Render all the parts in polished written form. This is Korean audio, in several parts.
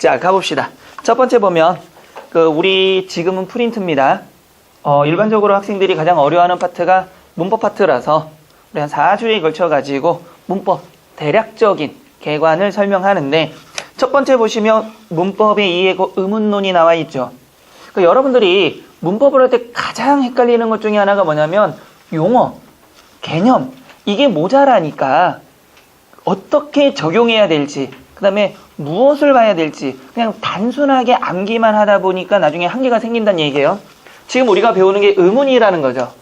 자, 가봅시다. 첫 번째 보면 우리 지금은 프린트입니다. 일반적으로 학생들이 가장 어려워하는 파트가 문법 파트라서 우리 한 4주에 걸쳐 가지고 문법 대략적인 개관을 설명하는데, 첫 번째 보시면 문법의 이해고 의문론이 나와 있죠. 여러분들이 문법을 할 때 가장 헷갈리는 것 중에 하나가 뭐냐면 용어, 개념, 이게 모자라니까 어떻게 적용해야 될지, 그 다음에 무엇을 봐야 될지 그냥 단순하게 암기만 하다 보니까 나중에 한계가 생긴다는 얘기예요. 지금 우리가 배우는 게 의문이라는 거죠.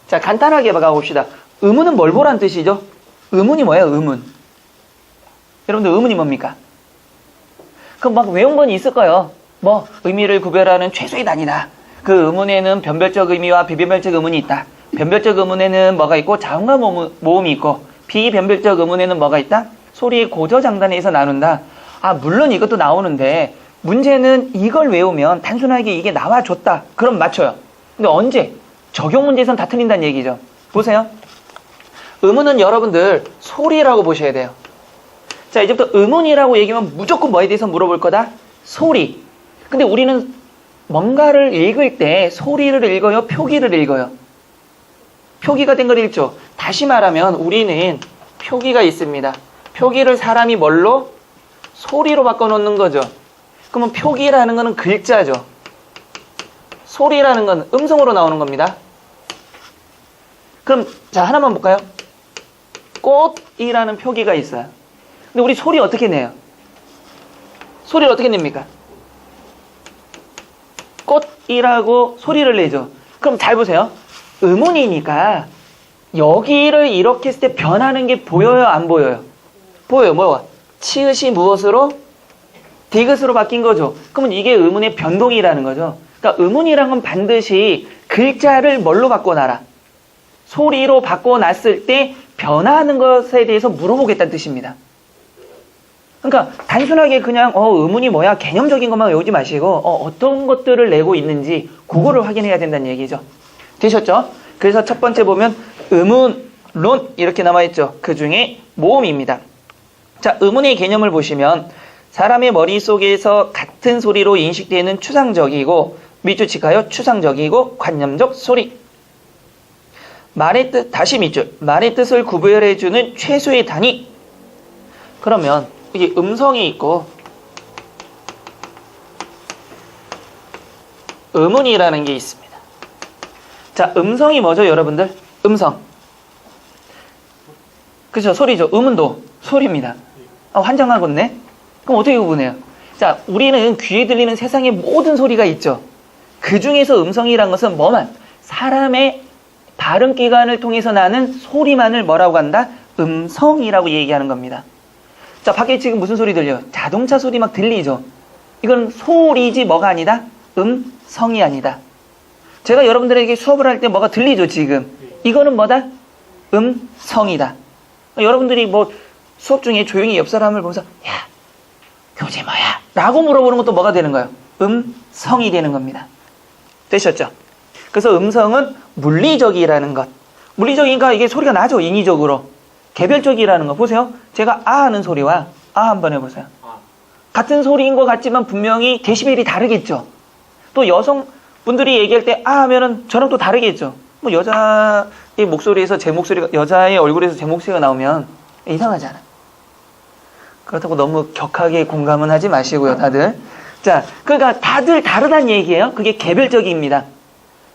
자, 간단하게 가봅시다. 의문은 뭘 보란 뜻이죠? 의문이 뭐예요? 의문. 여러분들 의문이 뭡니까? 그럼 막 외운 건 있을 거예요. 뭐 의미를 구별하는 최소의 단위다. 그 의문에는 변별적 의미와 비변별적 의문이 있다. 변별적 의문에는 뭐가 있고 자음과 모음이 있고, 비변별적 의문에는 뭐가 있다? 소리의 고저장단에서 나눈다. 물론 이것도 나오는데 문제는 이걸 외우면 단순하게 이게 나와줬다. 그럼 맞춰요. 근데 언제? 적용 문제에선 다 틀린다는 얘기죠. 보세요. 의문은 여러분들 소리라고 보셔야 돼요. 자, 이제부터 의문이라고 얘기하면 무조건 뭐에 대해서 물어볼 거다? 소리. 근데 우리는 뭔가를 읽을 때 소리를 읽어요? 표기를 읽어요? 표기가 된 걸 읽죠. 다시 말하면 우리는 표기가 있습니다. 표기를 사람이 뭘로? 소리로 바꿔놓는 거죠. 그러면 표기라는 거는 글자죠. 소리라는 건 음성으로 나오는 겁니다. 그럼 자, 하나만 볼까요? 꽃이라는 표기가 있어요. 근데 우리 소리 어떻게 내요? 소리를 어떻게 냅니까? 꽃이라고 소리를 내죠. 그럼 잘 보세요. 의문이니까 여기를 이렇게 했을 때 변하는 게 보여요? 안 보여요? 보여요. 뭐가? 치읓이 무엇으로? 디귿으로 바뀐 거죠. 그러면 이게 의문의 변동이라는 거죠. 그러니까 의문이란 건 반드시 글자를 뭘로 바꿔놔라? 소리로 바꿔놨을 때 변화하는 것에 대해서 물어보겠다는 뜻입니다. 그러니까 단순하게 그냥 의문이 뭐야? 개념적인 것만 외우지 마시고 어떤 것들을 내고 있는지 그거를 확인해야 된다는 얘기죠. 되셨죠? 그래서 첫 번째 보면 의문론 이렇게 남아있죠. 그 중에 모음입니다. 자, 의문의 개념을 보시면 사람의 머릿속에서 같은 소리로 인식되는 추상적이고, 밑줄 칠까요? 추상적이고 관념적 소리. 말의 뜻, 다시 밑줄. 말의 뜻을 구별해주는 최소의 단위. 그러면 이게 음성이 있고 의문이라는 게 있습니다. 자, 음성이 뭐죠, 여러분들? 음성. 그렇죠, 소리죠. 의문도 소리입니다. 환장하겠네? 그럼 어떻게 구분해요? 자, 우리는 귀에 들리는 세상의 모든 소리가 있죠. 그 중에서 음성이란 것은 뭐만? 사람의 발음기관을 통해서 나는 소리만을 뭐라고 한다? 음성이라고 얘기하는 겁니다. 자, 밖에 지금 무슨 소리 들려요? 자동차 소리 막 들리죠? 이건 소리지 뭐가 아니다? 음성이 아니다. 제가 여러분들에게 수업을 할 때 뭐가 들리죠, 지금? 이거는 뭐다? 음성이다. 여러분들이 뭐 수업 중에 조용히 옆 사람을 보면서 야, 교재 뭐야? 라고 물어보는 것도 뭐가 되는 거예요? 음성이 되는 겁니다. 되셨죠? 그래서 음성은 물리적이라는 것. 물리적이니까 이게 소리가 나죠, 인위적으로. 개별적이라는 거. 보세요. 제가 하는 소리와 한번 해보세요. 같은 소리인 것 같지만 분명히 데시벨이 다르겠죠. 또 여성분들이 얘기할 때 하면은 저랑 또 다르겠죠. 뭐 여자의 목소리에서 제 목소리가, 여자의 얼굴에서 제 목소리가 나오면 이상하잖아. 그렇다고 너무 격하게 공감은 하지 마시고요, 다들. 자, 그러니까 다들 다르다는 얘기예요. 그게 개별적입니다.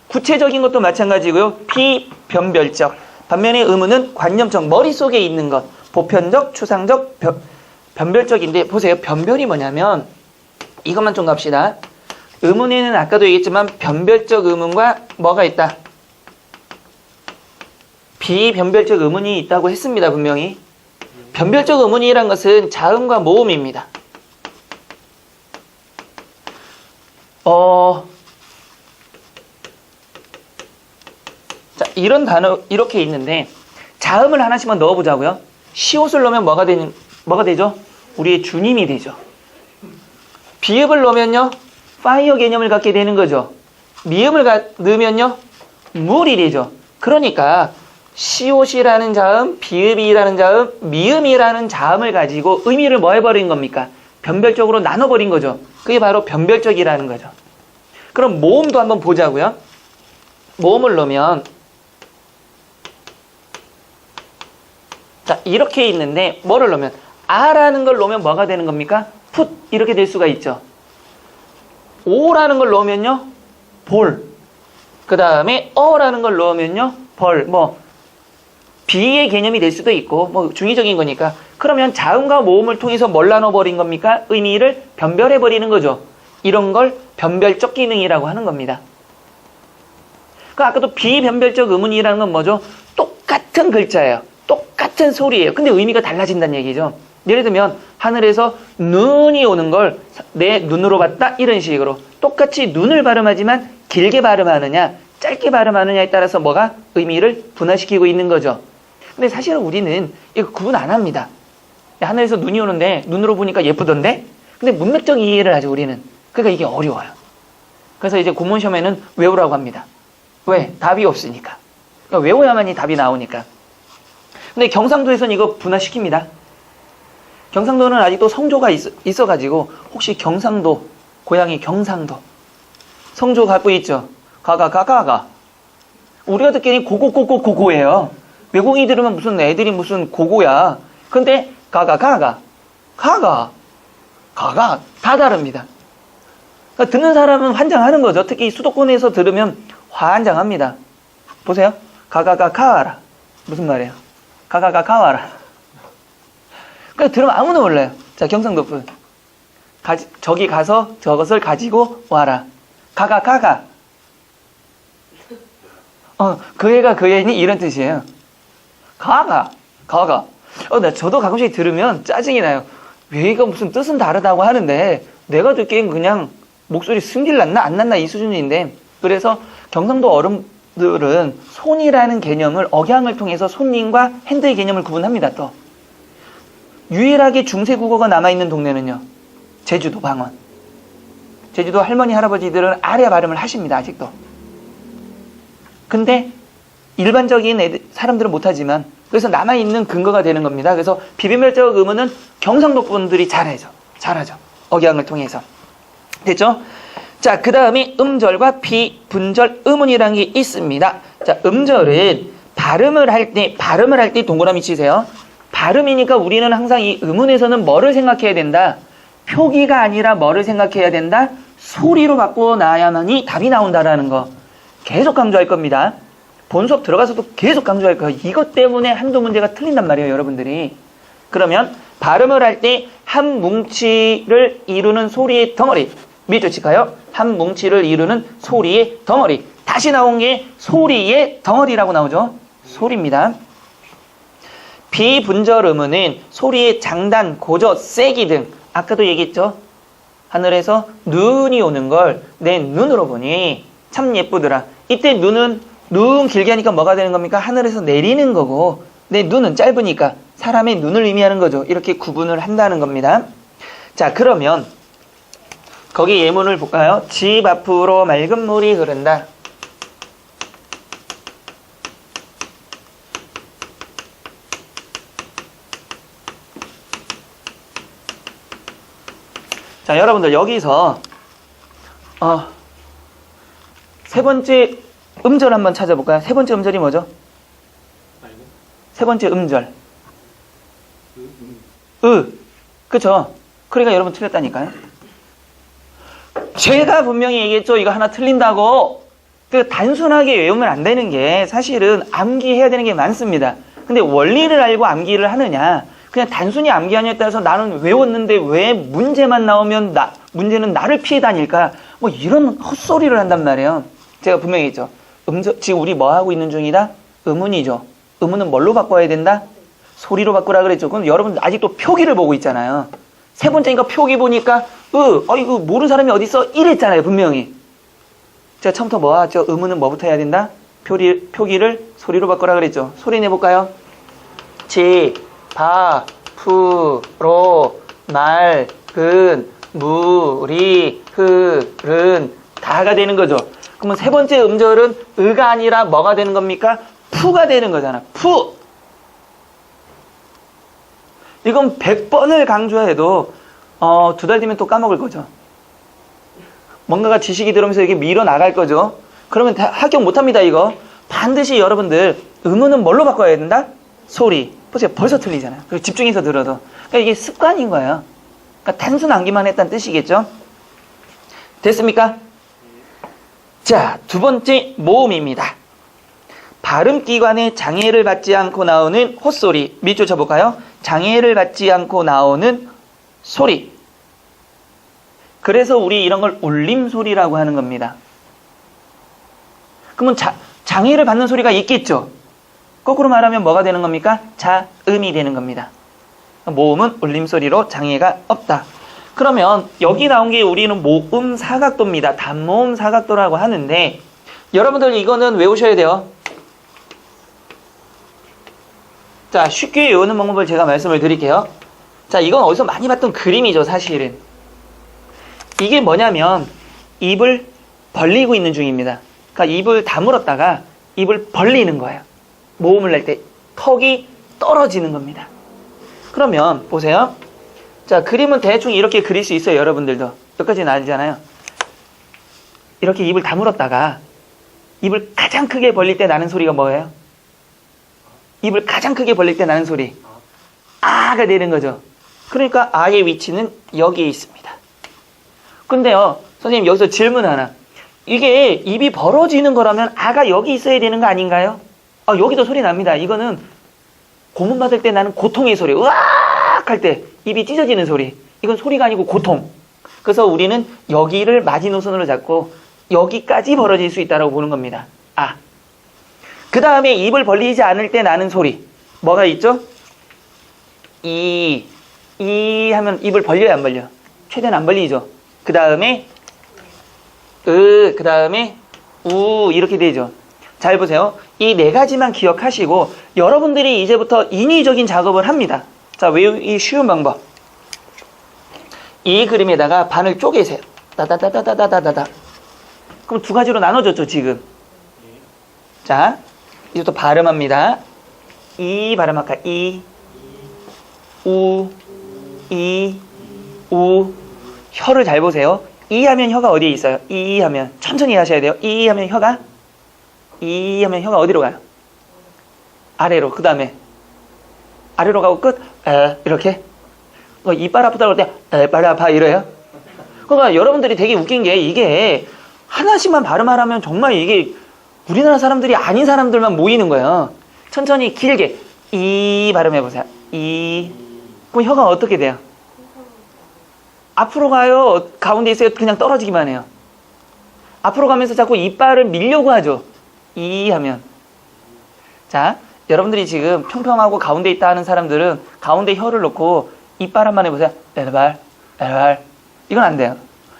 구체적인 것도 마찬가지고요. 비변별적. 반면에 의문은 관념적, 머릿속에 있는 것. 보편적, 추상적, 변별적인데, 보세요. 변별이 뭐냐면 이것만 좀 갑시다. 의문에는 아까도 얘기했지만 변별적 의문과 뭐가 있다? 비변별적 의문이 있다고 했습니다, 분명히. 변별적 의문이란 것은 자음과 모음입니다. 자, 이런 단어 이렇게 있는데 자음을 하나씩만 넣어보자고요. 시옷을 넣으면 뭐가 되죠? 우리의 주님이 되죠. 비읍을 넣으면요, 파이어 개념을 갖게 되는 거죠. 미음을 넣으면요, 물이 되죠. 그러니까 시옷이라는 자음, 비읍이라는 자음, 미음이라는 자음을 가지고 의미를 뭐 해버린 겁니까? 변별적으로 나눠버린 거죠. 그게 바로 변별적이라는 거죠. 그럼 모음도 한번 보자고요. 모음을 넣으면 자 이렇게 있는데 뭐를 넣으면 아라는 걸 넣으면 뭐가 되는 겁니까? 풋 이렇게 될 수가 있죠. 오라는 걸 넣으면요 볼. 그 다음에 어라는 걸 넣으면요 벌. 뭐 비의 개념이 될 수도 있고 뭐 중의적인 거니까. 그러면 자음과 모음을 통해서 뭘 나눠버린 겁니까? 의미를 변별해버리는 거죠. 이런 걸 변별적 기능이라고 하는 겁니다. 그 아까도 비변별적 의문이라는 건 뭐죠? 똑같은 글자예요. 똑같은 소리예요. 근데 의미가 달라진다는 얘기죠. 예를 들면 하늘에서 눈이 오는 걸 내 눈으로 봤다 이런 식으로 똑같이 눈을 발음하지만 길게 발음하느냐 짧게 발음하느냐에 따라서 뭐가 의미를 분화시키고 있는 거죠. 근데 사실은 우리는 이거 구분 안 합니다. 하늘에서 눈이 오는데 눈으로 보니까 예쁘던데? 근데 문맥적 이해를 하죠 우리는. 그러니까 이게 어려워요. 그래서 이제 구문 시험에는 외우라고 합니다. 왜? 답이 없으니까. 그러니까 외워야만이 답이 나오니까. 근데 경상도에서는 이거 분화시킵니다. 경상도는 아직도 성조가 있어가지고 혹시 경상도, 고향이 경상도 성조 갖고 있죠? 가가 우리가 듣기에는 고고예요. 외국인이 들으면 무슨 애들이 무슨 고고야. 근데 가가 다 다릅니다. 그러니까 듣는 사람은 환장하는 거죠. 특히 수도권에서 들으면 환장합니다. 보세요. 가가라. 무슨 말이에요? 가와라. 그러니까 들으면 아무도 몰라요. 자, 경상도 분. 저기 가서 저것을 가지고 와라. 가가. 그 애가 그 애니 이런 뜻이에요. 가가. 저도 가끔씩 들으면 짜증이 나요. 왜 이거 무슨 뜻은 다르다고 하는데 내가 듣기엔 그냥 목소리 승질 났나 안 났나 이 수준인데 그래서 경상도 어른들은 손이라는 개념을 억양을 통해서 손님과 핸드의 개념을 구분합니다. 또 유일하게 중세국어가 남아있는 동네는요 제주도 방언. 제주도 할머니 할아버지들은 아래 발음을 하십니다. 아직도. 근데 일반적인 사람들은 못하지만 그래서 남아있는 근거가 되는 겁니다. 그래서 비변별적 의문은 경상도 분들이 잘하죠. 억양을 통해서. 됐죠? 자, 그 다음에 음절과 비분절 의문이라는 게 있습니다. 자, 음절은 발음을 할 때 동그라미 치세요. 발음이니까 우리는 항상 이 의문에서는 뭐를 생각해야 된다? 표기가 아니라 뭐를 생각해야 된다? 소리로 바꾸어 놔야만이 답이 나온다라는 거. 계속 강조할 겁니다. 본 수업 들어가서도 계속 강조할 거예요. 이것 때문에 한두 문제가 틀린단 말이에요, 여러분들이. 그러면 발음을 할 때 한 뭉치를 이루는 소리의 덩어리. 밑줄 칠까요? 한 뭉치를 이루는 소리의 덩어리. 다시 나온 게 소리의 덩어리라고 나오죠. 소리입니다. 비분절 의문은 소리의 장단, 고저, 세기 등 아까도 얘기했죠. 하늘에서 눈이 오는 걸 내 눈으로 보니 참 예쁘더라. 이때 눈은 눈 길게 하니까 뭐가 되는 겁니까? 하늘에서 내리는 거고 내 눈은 짧으니까 사람의 눈을 의미하는 거죠. 이렇게 구분을 한다는 겁니다. 자, 그러면 거기 예문을 볼까요? 집 앞으로 맑은 물이 흐른다. 자, 여러분들 여기서 세 번째 음절 한번 찾아볼까요? 세 번째 음절이 뭐죠? 세 번째 음절. 그쵸? 그러니까 여러분 틀렸다니까요. 제가 분명히 얘기했죠. 이거 하나 틀린다고. 그 단순하게 외우면 안 되는 게 사실은 암기해야 되는 게 많습니다. 근데 원리를 알고 암기를 하느냐, 그냥 단순히 암기하냐에 따라서 나는 외웠는데 왜 문제만 나오면 문제는 나를 피해 다닐까? 뭐 이런 헛소리를 한단 말이에요. 제가 분명히 했죠. 지금 우리 뭐 하고 있는 중이다? 의문이죠. 의문은 뭘로 바꿔야 된다? 소리로 바꾸라 그랬죠. 그럼 여러분 아직도 표기를 보고 있잖아요. 세 번째니까 표기 보니까 이거 모르는 사람이 어딨어? 이랬잖아요. 분명히. 제가 처음부터 뭐 하죠? 의문은 뭐부터 해야 된다? 표기를 소리로 바꾸라 그랬죠. 소리 내볼까요? 집, 바, 푸로, 맑은, 물이, 흐른, 다가 되는 거죠. 그러면 세 번째 음절은 의가 아니라 뭐가 되는 겁니까? 푸가 되는 거잖아. 푸! 이건 100번을 강조해도 두 달 뒤면 또 까먹을 거죠. 뭔가가 지식이 들어오면서 이게 밀어 나갈 거죠. 그러면 합격 못합니다, 이거. 반드시 여러분들 음은 뭘로 바꿔야 된다? 소리. 보세요, 벌써 틀리잖아요. 그리고 집중해서 들어도. 그러니까 이게 습관인 거예요. 그러니까 단순 암기만 했다는 뜻이겠죠. 됐습니까? 자, 두 번째 모음입니다. 발음기관에 장애를 받지 않고 나오는 헛소리. 밑줄 쳐볼까요? 장애를 받지 않고 나오는 소리. 그래서 우리 이런 걸 울림소리라고 하는 겁니다. 그러면 장애를 받는 소리가 있겠죠? 거꾸로 말하면 뭐가 되는 겁니까? 자음이 되는 겁니다. 모음은 울림소리로 장애가 없다. 그러면 여기 나온 게 우리는 모음 사각도입니다. 단모음 사각도라고 하는데 여러분들 이거는 외우셔야 돼요. 자, 쉽게 외우는 방법을 제가 말씀을 드릴게요. 자, 이건 어디서 많이 봤던 그림이죠, 사실은. 이게 뭐냐면 입을 벌리고 있는 중입니다. 그러니까 입을 다물었다가 입을 벌리는 거예요. 모음을 낼 때 턱이 떨어지는 겁니다. 그러면 보세요. 자, 그림은 대충 이렇게 그릴 수 있어요. 여러분들도 여기까지는 알잖아요. 이렇게 입을 다물었다가 입을 가장 크게 벌릴 때 나는 소리가 뭐예요? 입을 가장 크게 벌릴 때 나는 소리 아가 되는 거죠. 그러니까 아의 위치는 여기에 있습니다. 근데요, 선생님 여기서 질문 하나. 이게 입이 벌어지는 거라면 아가 여기 있어야 되는 거 아닌가요? 여기도 소리 납니다. 이거는 고문 받을 때 나는 고통의 소리, 으악 할 때 입이 찢어지는 소리. 이건 소리가 아니고 고통. 그래서 우리는 여기를 마지노선으로 잡고 여기까지 벌어질 수 있다고 보는 겁니다. 그 다음에 입을 벌리지 않을 때 나는 소리 뭐가 있죠? 이 하면 입을 벌려야 안 벌려? 최대한 안 벌리죠. 그 다음에 그 다음에 우 이렇게 되죠. 잘 보세요. 이 네 가지만 기억하시고 여러분들이 이제부터 인위적인 작업을 합니다. 자, 외우기 쉬운 방법. 이 그림에다가 반을 쪼개세요. 따다다다다다다다. 그럼 두 가지로 나눠졌죠, 지금. 자, 이제부터 발음합니다. 이 발음할까? 이, 우, 이, 우. 혀를 잘 보세요. 이 하면 혀가 어디에 있어요? 이 하면 천천히 하셔야 돼요. 이 하면 혀가 어디로 가요? 아래로. 그 다음에 아래로 가고 끝. 이렇게. 이빨 아프다고 할 때 빨리 아파 이래요. 그러니까 여러분들이 되게 웃긴 게 이게 하나씩만 발음하라면 정말 이게 우리나라 사람들이 아닌 사람들만 모이는 거예요. 천천히 길게 이 발음해보세요. 이. 그럼 혀가 어떻게 돼요? 앞으로 가요? 가운데 있어요? 그냥 떨어지기만 해요? 앞으로 가면서 자꾸 이빨을 밀려고 하죠. 이 하면. 자, 여러분들이 지금 평평하고 가운데 있다 하는 사람들은 가운데 혀를 놓고 이빨 한번 해보세요. 에르발. 이건 안 돼요.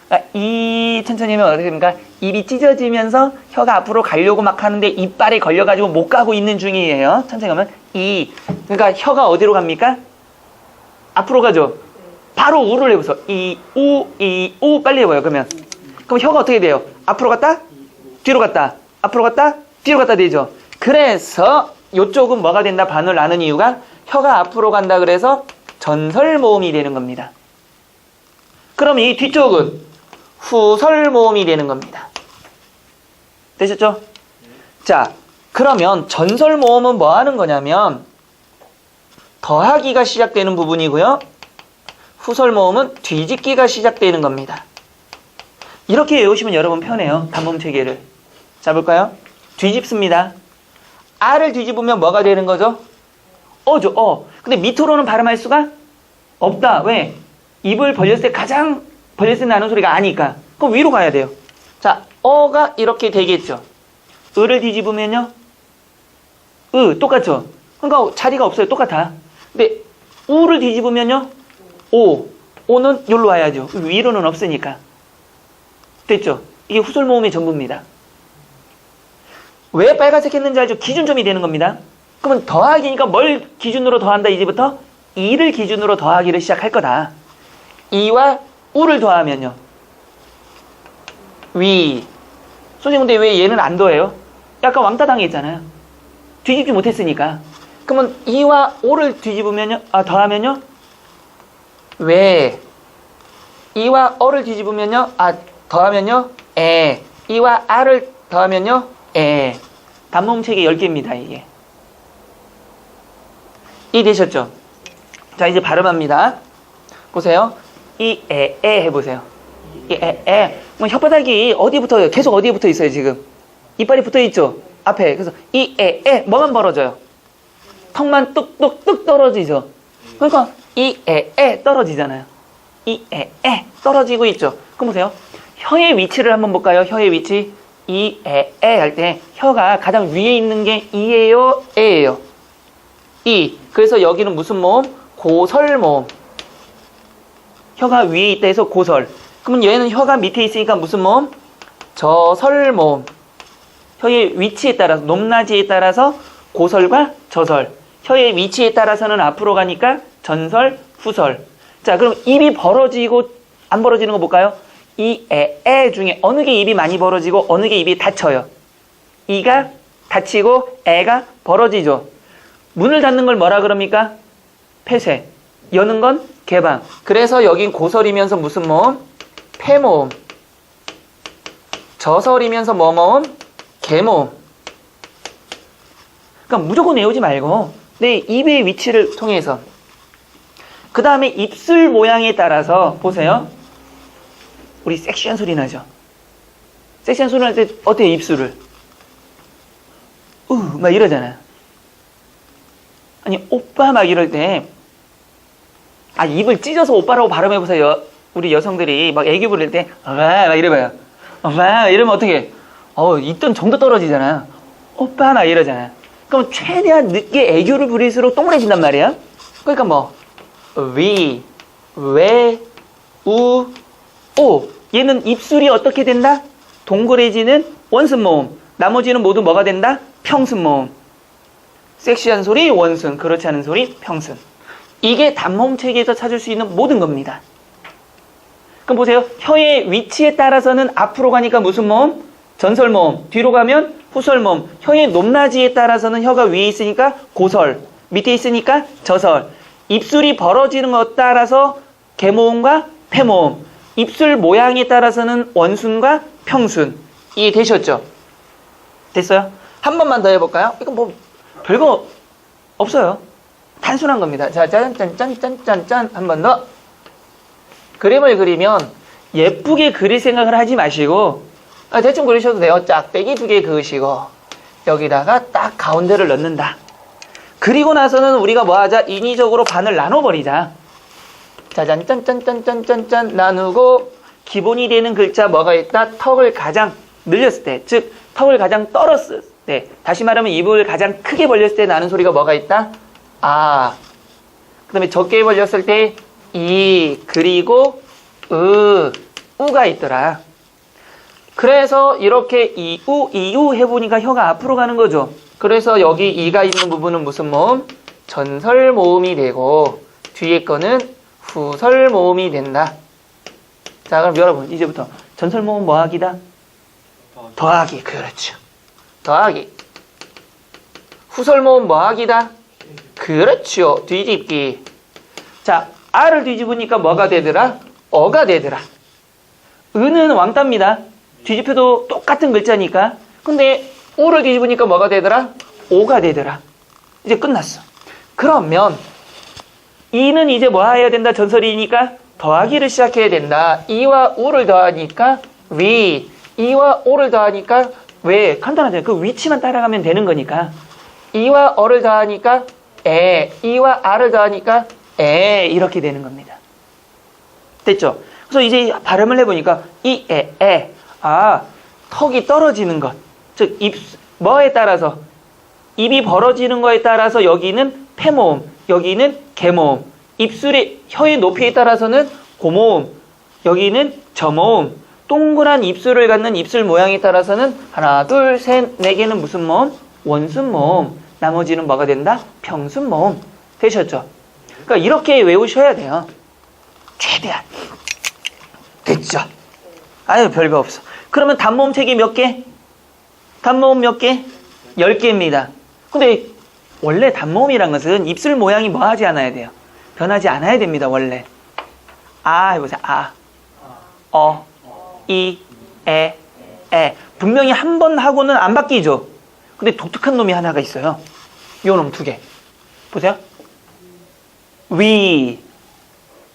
그러니까 이 천천히 하면 어떻게 됩니까? 입이 찢어지면서 혀가 앞으로 가려고 막 하는데 이빨에 걸려가지고 못 가고 있는 중이에요. 천천히 하면 이. 그러니까 혀가 어디로 갑니까? 앞으로 가죠. 바로 우를 해보세요. 이, 우 빨리 해봐요. 그럼 혀가 어떻게 돼요? 앞으로 갔다? 뒤로 갔다? 앞으로 갔다? 뒤로 갔다 되죠. 그래서 이쪽은 뭐가 된다? 반을 나눈 이유가 혀가 앞으로 간다 그래서 전설모음이 되는 겁니다. 그럼 이 뒤쪽은 후설모음이 되는 겁니다. 되셨죠? 자, 그러면 전설모음은 뭐 하는 거냐면 더하기가 시작되는 부분이고요. 후설모음은 뒤집기가 시작되는 겁니다. 이렇게 외우시면 여러분 편해요. 단모음 체계를. 자, 볼까요? 뒤집습니다. 아를 뒤집으면 뭐가 되는 거죠? 어죠. 근데 밑으로는 발음할 수가 없다. 왜? 입을 벌렸을 때 가장 벌렸을 때 나는 소리가 아니까. 그럼 위로 가야 돼요. 자, 어가 이렇게 되겠죠. 을을 뒤집으면요. 똑같죠? 그러니까 자리가 없어요. 똑같아. 근데 우를 뒤집으면요. 오는 여기로 와야죠. 위로는 없으니까. 됐죠? 이게 후설모음의 전부입니다. 왜 빨간색 했는지 알죠? 기준점이 되는 겁니다. 그러면 더하기니까 뭘 기준으로 더한다? 이제부터 이를 기준으로 더하기를 시작할 거다. 이와 우를 더하면요. 위. 선생님 근데 왜 얘는 안 더해요? 약간 왕따 당했잖아요. 뒤집지 못했으니까. 그러면 이와 오를 뒤집으면요. 더하면요. 왜? 이와 어를 뒤집으면요. 더하면요. 에. 이와 아를 더하면요. 에. 단모음체계 10개입니다, 이게. 이해되셨죠? 자, 이제 발음합니다. 보세요. 이, 에 해보세요. 이, 에. 뭐 혓바닥이 계속 어디에 붙어 있어요, 지금? 이빨이 붙어 있죠? 앞에. 그래서 이, 에. 뭐만 벌어져요? 턱만 뚝뚝뚝 떨어지죠? 그러니까 이, 에 떨어지잖아요. 이, 에 떨어지고 있죠? 그럼 보세요. 혀의 위치를 한번 볼까요? 혀의 위치. 이, 에 할 때 혀가 가장 위에 있는 게 이예요? 에예요? 이. 그래서 여기는 무슨 모음? 고설모음. 혀가 위에 있다 해서 고설. 그러면 얘는 혀가 밑에 있으니까 무슨 모음? 저설모음. 혀의 위치에 따라서, 높낮이에 따라서 고설과 저설. 혀의 위치에 따라서는 앞으로 가니까 전설, 후설. 자, 그럼 입이 벌어지고 안 벌어지는 거 볼까요? 이, 에 중에 어느 게 입이 많이 벌어지고 어느 게 입이 닫혀요? 이가 닫히고 에가 벌어지죠. 문을 닫는 걸 뭐라 그럽니까? 폐쇄. 여는 건 개방. 그래서 여긴 고설이면서 무슨 모음? 폐모음. 저설이면서 뭐 모음? 개모음. 그러니까 무조건 외우지 말고 내 입의 위치를 통해서 그 다음에 입술 모양에 따라서 보세요. 우리 섹시한 소리 나죠? 섹시한 소리 날 때 어때요, 입술을? 막 이러잖아요. 아니, 오빠 막 이럴 때, 입을 찢어서 오빠라고 발음해보세요. 우리 여성들이 막 애교 부릴 때, 막 이래봐요. 막 이러면 어떻게, 있던 정도 떨어지잖아요. 오빠 막 이러잖아요. 그럼 최대한 늦게 애교를 부릴수록 동그래진단 말이야. 그러니까 뭐, 위, 왜, 우, 오. 얘는 입술이 어떻게 된다? 동그래지는 원순 모음. 나머지는 모두 뭐가 된다? 평순 모음. 섹시한 소리 원순, 그렇지 않은 소리 평순. 이게 단모음 체계에서 찾을 수 있는 모든 겁니다. 그럼 보세요. 혀의 위치에 따라서는 앞으로 가니까 무슨 모음? 전설 모음. 뒤로 가면 후설 모음. 혀의 높낮이에 따라서는 혀가 위에 있으니까 고설, 밑에 있으니까 저설. 입술이 벌어지는 것에 따라서 개모음과 폐모음. 입술 모양에 따라서는 원순과 평순. 이해되셨죠? 됐어요? 한 번만 더 해볼까요? 이거 뭐 별거 없어요. 단순한 겁니다. 자, 짠. 한 번 더. 그림을 그리면 예쁘게 그릴 생각을 하지 마시고 대충 그리셔도 돼요. 짝대기 2개 그으시고 여기다가 딱 가운데를 넣는다. 그리고 나서는 우리가 뭐 하자? 인위적으로 반을 나눠버리자. 짜잔, 짠 나누고 기본이 되는 글자 뭐가 있다? 턱을 가장 늘렸을 때, 즉 턱을 가장 떨었을 때, 다시 말하면 입을 가장 크게 벌렸을 때 나는 소리가 뭐가 있다? 아. 그 다음에 적게 벌렸을 때 이, 그리고 우가 있더라. 그래서 이렇게 이우 해보니까 혀가 앞으로 가는 거죠. 그래서 여기 이가 있는 부분은 무슨 모음? 전설 모음이 되고 뒤에 거는 후설 모음이 된다. 자, 그럼 여러분 이제부터 전설 모음 뭐하기다? 더하기. 그렇죠. 더하기. 후설 모음 뭐하기다? 그렇죠. 뒤집기. 자, 아를 뒤집으니까 뭐가 되더라? 어가 되더라. 은은 왕따입니다. 뒤집혀도 똑같은 글자니까. 근데 우를 뒤집으니까 뭐가 되더라? 오가 되더라. 이제 끝났어. 그러면 이는 이제 뭐 해야 된다? 전설이니까 더하기를 시작해야 된다. 이와 우를 더하니까 위, 이와 오를 더하니까 왜? 간단하잖아요. 그 위치만 따라가면 되는 거니까. 이와 어를 더하니까 에, 이와 아를 더하니까 에, 이렇게 되는 겁니다. 됐죠? 그래서 이제 발음을 해보니까 이, 에. 턱이 떨어지는 것. 즉, 뭐에 따라서? 입이 벌어지는 거에 따라서 여기는 폐모음, 여기는 개모음. 입술의, 혀의 높이에 따라서는 고모음, 여기는 저모음. 동그란 입술을 갖는 입술 모양에 따라서는 하나, 둘, 셋, 네 개는 무슨 모음? 원순 모음. 나머지는 뭐가 된다? 평순 모음. 되셨죠? 그러니까 이렇게 외우셔야 돼요. 최대한. 됐죠? 아유, 별거 없어. 그러면 단모음 체계 몇 개? 단모음 몇 개? 10개입니다. 근데 원래 단모음이란 것은 입술 모양이 뭐 하지 않아야 돼요? 변하지 않아야 됩니다, 원래. 해보세요. 어, 이, 에. 분명히 한 번 하고는 안 바뀌죠. 근데 독특한 놈이 하나가 있어요. 요 놈 두 개. 보세요. 위,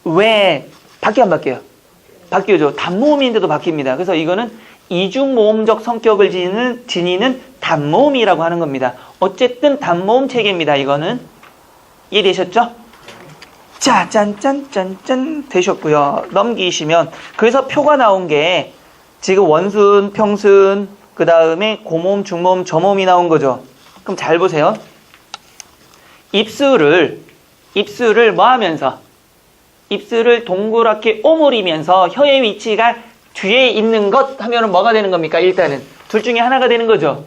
왜, 바뀌어 안 바뀌어요? 바뀌어죠. 단모음인데도 바뀝니다. 그래서 이거는 이중모음적 성격을 지니는 단모음이라고 하는 겁니다. 어쨌든 단모음 체계입니다. 이거는. 이해되셨죠? 자, 짠짠짠짠 되셨고요. 넘기시면 그래서 표가 나온 게 지금 원순, 평순, 그 다음에 고모음, 중모음, 저모음이 나온 거죠. 그럼 잘 보세요. 입술을 뭐 하면서? 입술을 동그랗게 오므리면서 혀의 위치가 뒤에 있는 것 하면은 뭐가 되는 겁니까? 일단은 둘 중에 하나가 되는 거죠.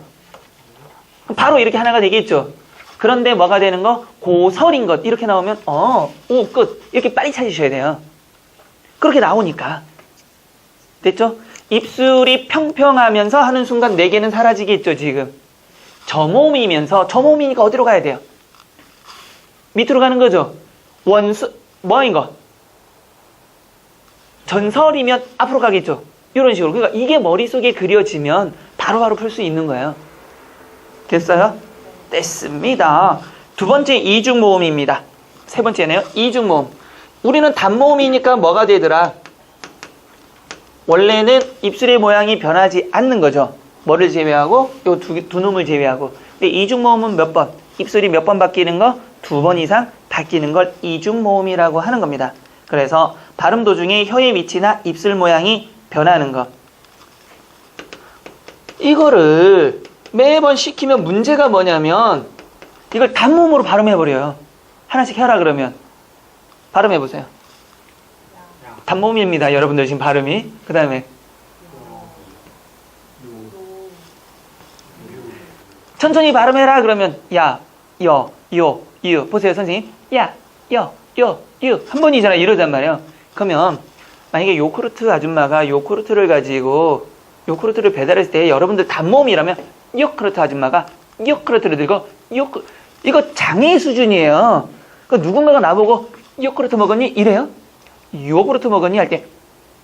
바로 이렇게 하나가 되겠죠. 그런데 뭐가 되는 거? 고설인 것 이렇게 나오면 오 끝 이렇게 빨리 찾으셔야 돼요. 그렇게 나오니까 됐죠? 입술이 평평하면서 하는 순간 네 개는 사라지겠죠. 지금 저모음이니까 어디로 가야 돼요? 밑으로 가는 거죠. 원수 뭐인 거? 전설이면 앞으로 가겠죠. 이런 식으로. 그러니까 이게 머릿속에 그려지면 바로바로 풀 수 있는 거예요. 됐어요? 됐습니다. 두 번째 이중모음입니다. 세 번째네요. 이중모음. 우리는 단모음이니까 뭐가 되더라? 원래는 입술의 모양이 변하지 않는 거죠. 뭐를 제외하고 요 두 놈을 제외하고. 근데 이중모음은 몇 번? 입술이 몇 번 바뀌는 거? 2번 이상 바뀌는 걸 이중모음이라고 하는 겁니다. 그래서 발음 도중에 혀의 위치나 입술 모양이 변하는 것. 이거를 매번 시키면 문제가 뭐냐면 이걸 단모음으로 발음해버려요. 하나씩 해라 그러면. 발음해보세요. 단모음입니다. 여러분들 지금 발음이. 그 다음에 천천히 발음해라 그러면 야, 여, 요, 유. 보세요 선생님. 야, 여, 요, 유. 한 번이잖아 이러단 말이에요. 그러면 만약에 요구르트 아줌마가 요구르트를 가지고 요구르트를 배달했을 때 여러분들 단모음이라면 요구르트 아줌마가 요구르트를 들고 이거 장애 수준이에요. 그러니까 누군가가 나보고 요구르트 먹었니? 이래요? 요구르트 먹었니? 할 때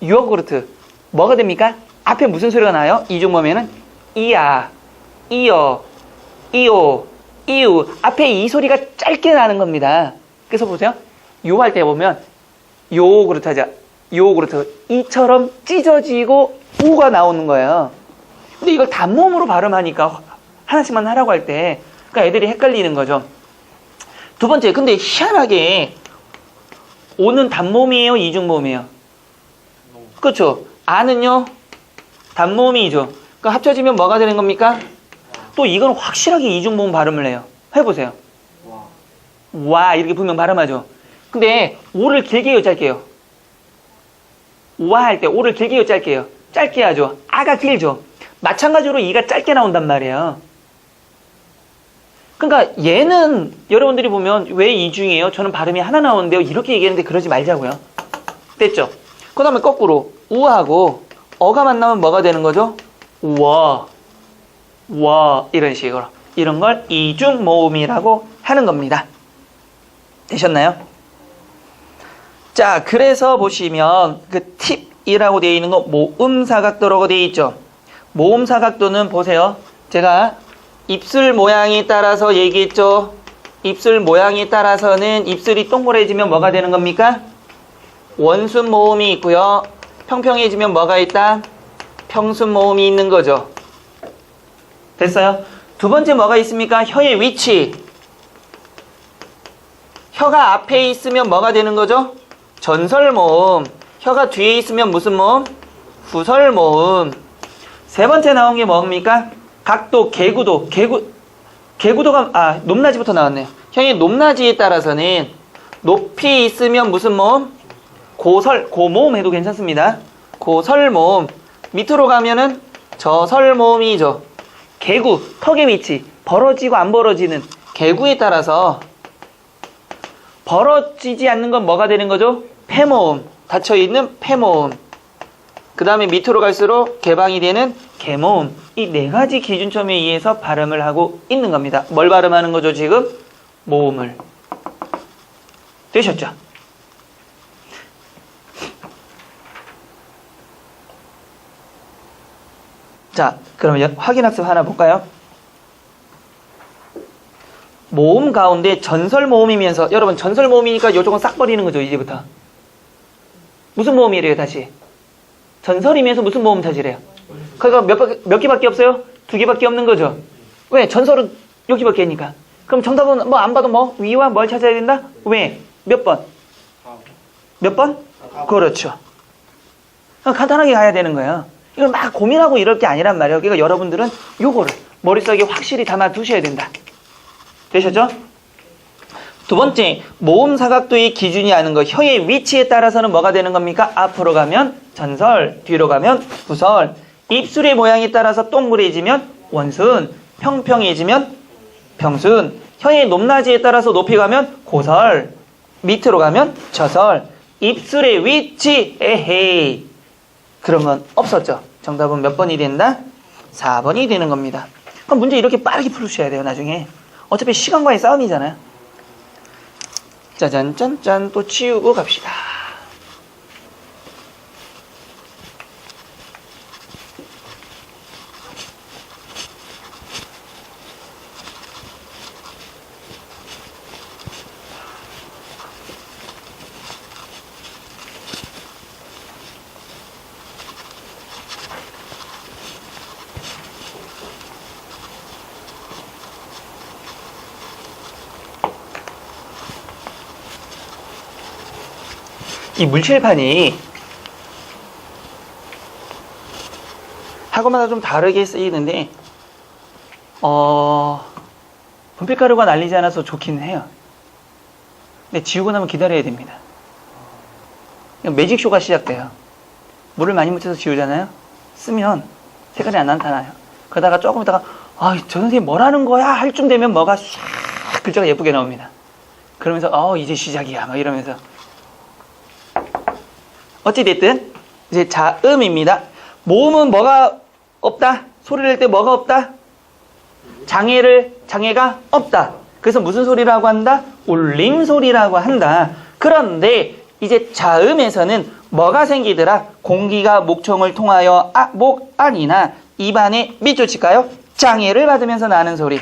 요구르트 뭐가 됩니까? 앞에 무슨 소리가 나요? 이중모음에는 이야, 이어, 이오, 이우. 앞에 이 소리가 짧게 나는 겁니다. 그래서 보세요. 요 할 때 보면 요구르트 하자. 요구르트. 이처럼 찢어지고 우가 나오는 거예요. 근데 이걸 단모음으로 발음하니까 하나씩만 하라고 할 때 그러니까 애들이 헷갈리는 거죠. 두 번째, 근데 희한하게 오는 단모음이에요? 이중모음이에요? 그렇죠. 아는요? 단모음이죠. 그러니까 합쳐지면 뭐가 되는 겁니까? 또 이건 확실하게 이중모음 발음을 해요. 해보세요. 와 이렇게 분명 발음하죠. 근데 오를 길게 해요? 짧게요? 와 할 때 오를 길게 해요? 짧게요? 짧게 하죠. 아가 길죠. 마찬가지로 이가 짧게 나온단 말이에요. 그러니까 얘는 여러분들이 보면 왜 이중이에요? 저는 발음이 하나 나오는데요. 이렇게 얘기하는데 그러지 말자고요. 됐죠? 그 다음에 거꾸로 우하고 어가 만나면 뭐가 되는 거죠? 와 이런 식으로. 이런 걸 이중모음이라고 하는 겁니다. 되셨나요? 자, 그래서 보시면 그 팁이라고 되어 있는 거 모음사각도라고 되어 있죠. 모음사각도는 보세요. 제가 입술 모양에 따라서 얘기했죠. 입술 모양에 따라서는 입술이 동그래지면 뭐가 되는 겁니까? 원순 모음이 있고요. 평평해지면 뭐가 있다? 평순 모음이 있는 거죠. 됐어요? 두 번째 뭐가 있습니까? 혀의 위치. 혀가 앞에 있으면 뭐가 되는 거죠? 전설모음. 혀가 뒤에 있으면 무슨 모음? 후설모음. 세 번째 나온 게 뭡니까? 각도, 개구도. 개구도가 높낮이부터 나왔네요. 혀의 높낮이에 따라서는 높이 있으면 무슨 모음? 고모음 해도 괜찮습니다. 고설모음. 밑으로 가면은 저설모음이죠. 개구, 턱의 위치, 벌어지고 안 벌어지는 개구에 따라서 벌어지지 않는 건 뭐가 되는 거죠? 폐모음, 닫혀있는 폐모음. 그 다음에 밑으로 갈수록 개방이 되는 개모음. 이 네 가지 기준점에 의해서 발음을 하고 있는 겁니다. 뭘 발음하는 거죠 지금? 모음을. 되셨죠? 자, 그러면 확인학습 하나 볼까요? 모음 가운데 전설 모음이면서, 여러분 전설 모음이니까 요쪽은 싹 버리는 거죠, 이제부터. 무슨 모음이래요, 다시? 전설이면서 무슨 모음 찾으래요? 그러니까 몇 개밖에 없어요? 2개밖에 없는 거죠. 왜? 전설은 여기밖에 있니까. 그럼 정답은 뭐 안 봐도 뭐 위와 뭘 찾아야 된다? 왜? 몇 번? 몇 번? 그렇죠. 간단하게 가야 되는 거예요. 이걸 막 고민하고 이럴 게 아니란 말이에요. 그러니까 여러분들은 요거를 머릿속에 확실히 담아 두셔야 된다. 되셨죠? 두 번째, 모음 사각도의 기준이 아는 거. 혀의 위치에 따라서는 뭐가 되는 겁니까? 앞으로 가면 전설, 뒤로 가면 부설. 입술의 모양에 따라서 동그래지면 원순, 평평해지면 평순. 혀의 높낮이에 따라서 높이 가면 고설, 밑으로 가면 저설. 입술의 위치, 에헤이. 그런 건 없었죠. 정답은 몇 번이 된다? 4번이 되는 겁니다. 그럼 문제 이렇게 빠르게 풀으셔야 돼요, 나중에. 어차피 시간과의 싸움이잖아요. 짜잔, 짠짠, 또 치우고 갑시다. 이 물칠판이 학원마다 좀 다르게 쓰이는데 분필가루가 날리지 않아서 좋기는 해요. 근데 지우고 나면 기다려야 됩니다. 매직쇼가 시작돼요. 물을 많이 묻혀서 지우잖아요. 쓰면 색깔이 안 나타나요. 그러다가 조금 있다가 저 선생님 뭐라는 거야? 할 쯤 되면 뭐가 싹 글자가 예쁘게 나옵니다. 그러면서 이제 시작이야 막 이러면서. 어찌됐든 이제 자음입니다. 모음은 뭐가 없다? 소리를 낼 때 뭐가 없다? 장애가 없다. 그래서 무슨 소리라고 한다? 울림소리라고 한다. 그런데 이제 자음에서는 뭐가 생기더라? 공기가 목청을 통하여 목 안이나 입안에 밑줄 칠까요? 장애를 받으면서 나는 소리.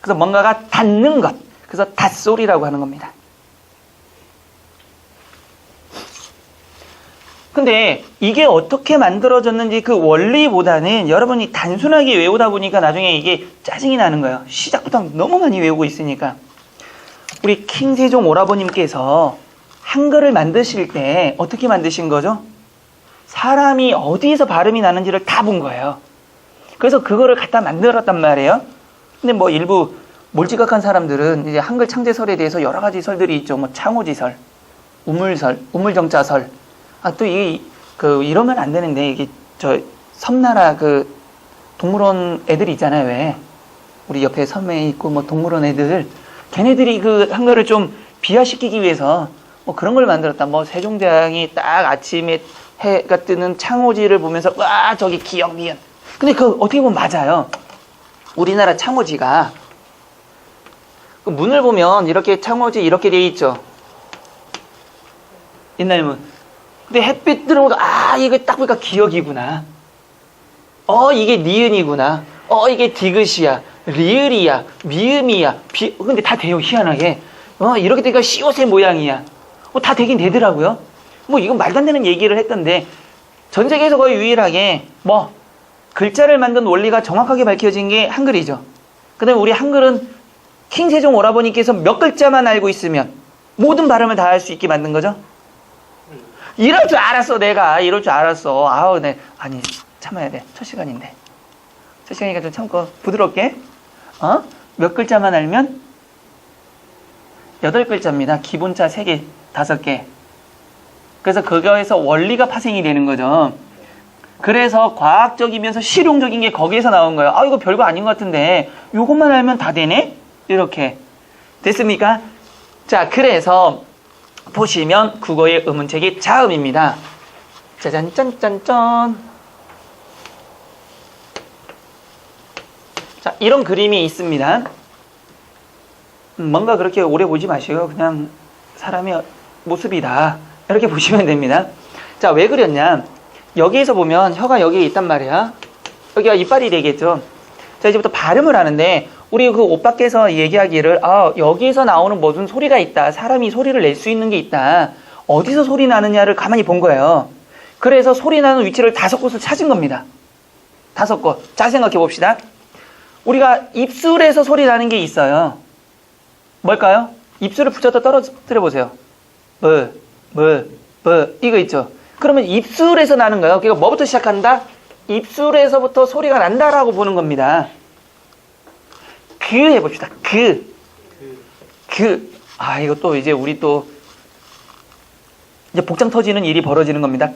그래서 뭔가가 닿는 것. 그래서 닷소리라고 하는 겁니다. 근데 이게 어떻게 만들어졌는지 그 원리보다는 여러분이 단순하게 외우다 보니까 나중에 이게 짜증이 나는 거예요. 시작부터 너무 많이 외우고 있으니까. 우리 킹세종 오라버님께서 한글을 만드실 때 어떻게 만드신 거죠? 사람이 어디에서 발음이 나는지를 다 본 거예요. 그래서 그거를 갖다 만들었단 말이에요. 근데 뭐 일부 몰지각한 사람들은 이제 한글 창제설에 대해서 여러 가지 설들이 있죠. 뭐 창호지설, 우물설, 우물정자설. 또 이러면 안 되는데, 이게, 섬나라 동물원 애들이 있잖아요, 왜? 우리 옆에 섬에 있고, 뭐, 동물원 애들. 걔네들이 한글을 좀 비하시키기 위해서, 뭐, 그런 걸 만들었다. 뭐, 세종대왕이 딱 아침에 해가 뜨는 창호지를 보면서, 와, 저기 기역, 미연. 근데 어떻게 보면 맞아요. 우리나라 창호지가, 문을 보면, 이렇게 창호지 이렇게 돼 있죠. 옛날 문. 근데 햇빛 들어오고 이거 딱 보니까 기역이구나. 이게 니은이구나. 이게 디귿이야. 리을이야. 미음이야. 근데 다 돼요, 희한하게. 이렇게 되니까 시옷의 모양이야. 다 되긴 되더라고요. 뭐 이건 말도 안 되는 얘기를 했던데 전 세계에서 거의 유일하게 글자를 만든 원리가 정확하게 밝혀진 게 한글이죠. 그 다음에 우리 한글은 킹세종 오라버니께서 몇 글자만 알고 있으면 모든 발음을 다 할 수 있게 만든 거죠. 이럴 줄 알았어, 내가. 이럴 줄 알았어. 아니, 참아야 돼. 첫 시간인데. 첫 시간이니까 좀 참고, 부드럽게. 몇 글자만 알면? 8글자입니다. 기본자 3개, 5개. 그래서 그거에서 원리가 파생이 되는 거죠. 그래서 과학적이면서 실용적인 게 거기에서 나온 거예요. 이거 별거 아닌 것 같은데, 요것만 알면 다 되네? 이렇게. 됐습니까? 자, 그래서, 보시면 국어의 의문책이 자음입니다. 짜잔 짠짠짠. 자, 이런 그림이 있습니다. 뭔가 그렇게 오래 보지 마시고 그냥 사람의 모습이다. 이렇게 보시면 됩니다. 자, 왜 그렸냐? 여기에서 보면 혀가 여기에 있단 말이야. 여기가 이빨이 되겠죠. 자, 이제부터 발음을 하는데 우리 그 옷 밖에서 얘기하기를 여기서 나오는 무슨 소리가 있다. 사람이 소리를 낼 수 있는 게 있다. 어디서 소리 나느냐를 가만히 본 거예요. 그래서 소리 나는 위치를 5곳을 찾은 겁니다. 5곳. 잘 생각해 봅시다. 우리가 입술에서 소리 나는 게 있어요. 뭘까요? 입술을 붙였다 떨어뜨려 보세요. 이거 있죠. 그러면 입술에서 나는 거예요. 그러니까 뭐부터 시작한다? 입술에서부터 소리가 난다라고 보는 겁니다. 그 해봅시다. 이거 또 이제 우리 또 이제 복장 터지는 일이 벌어지는 겁니다.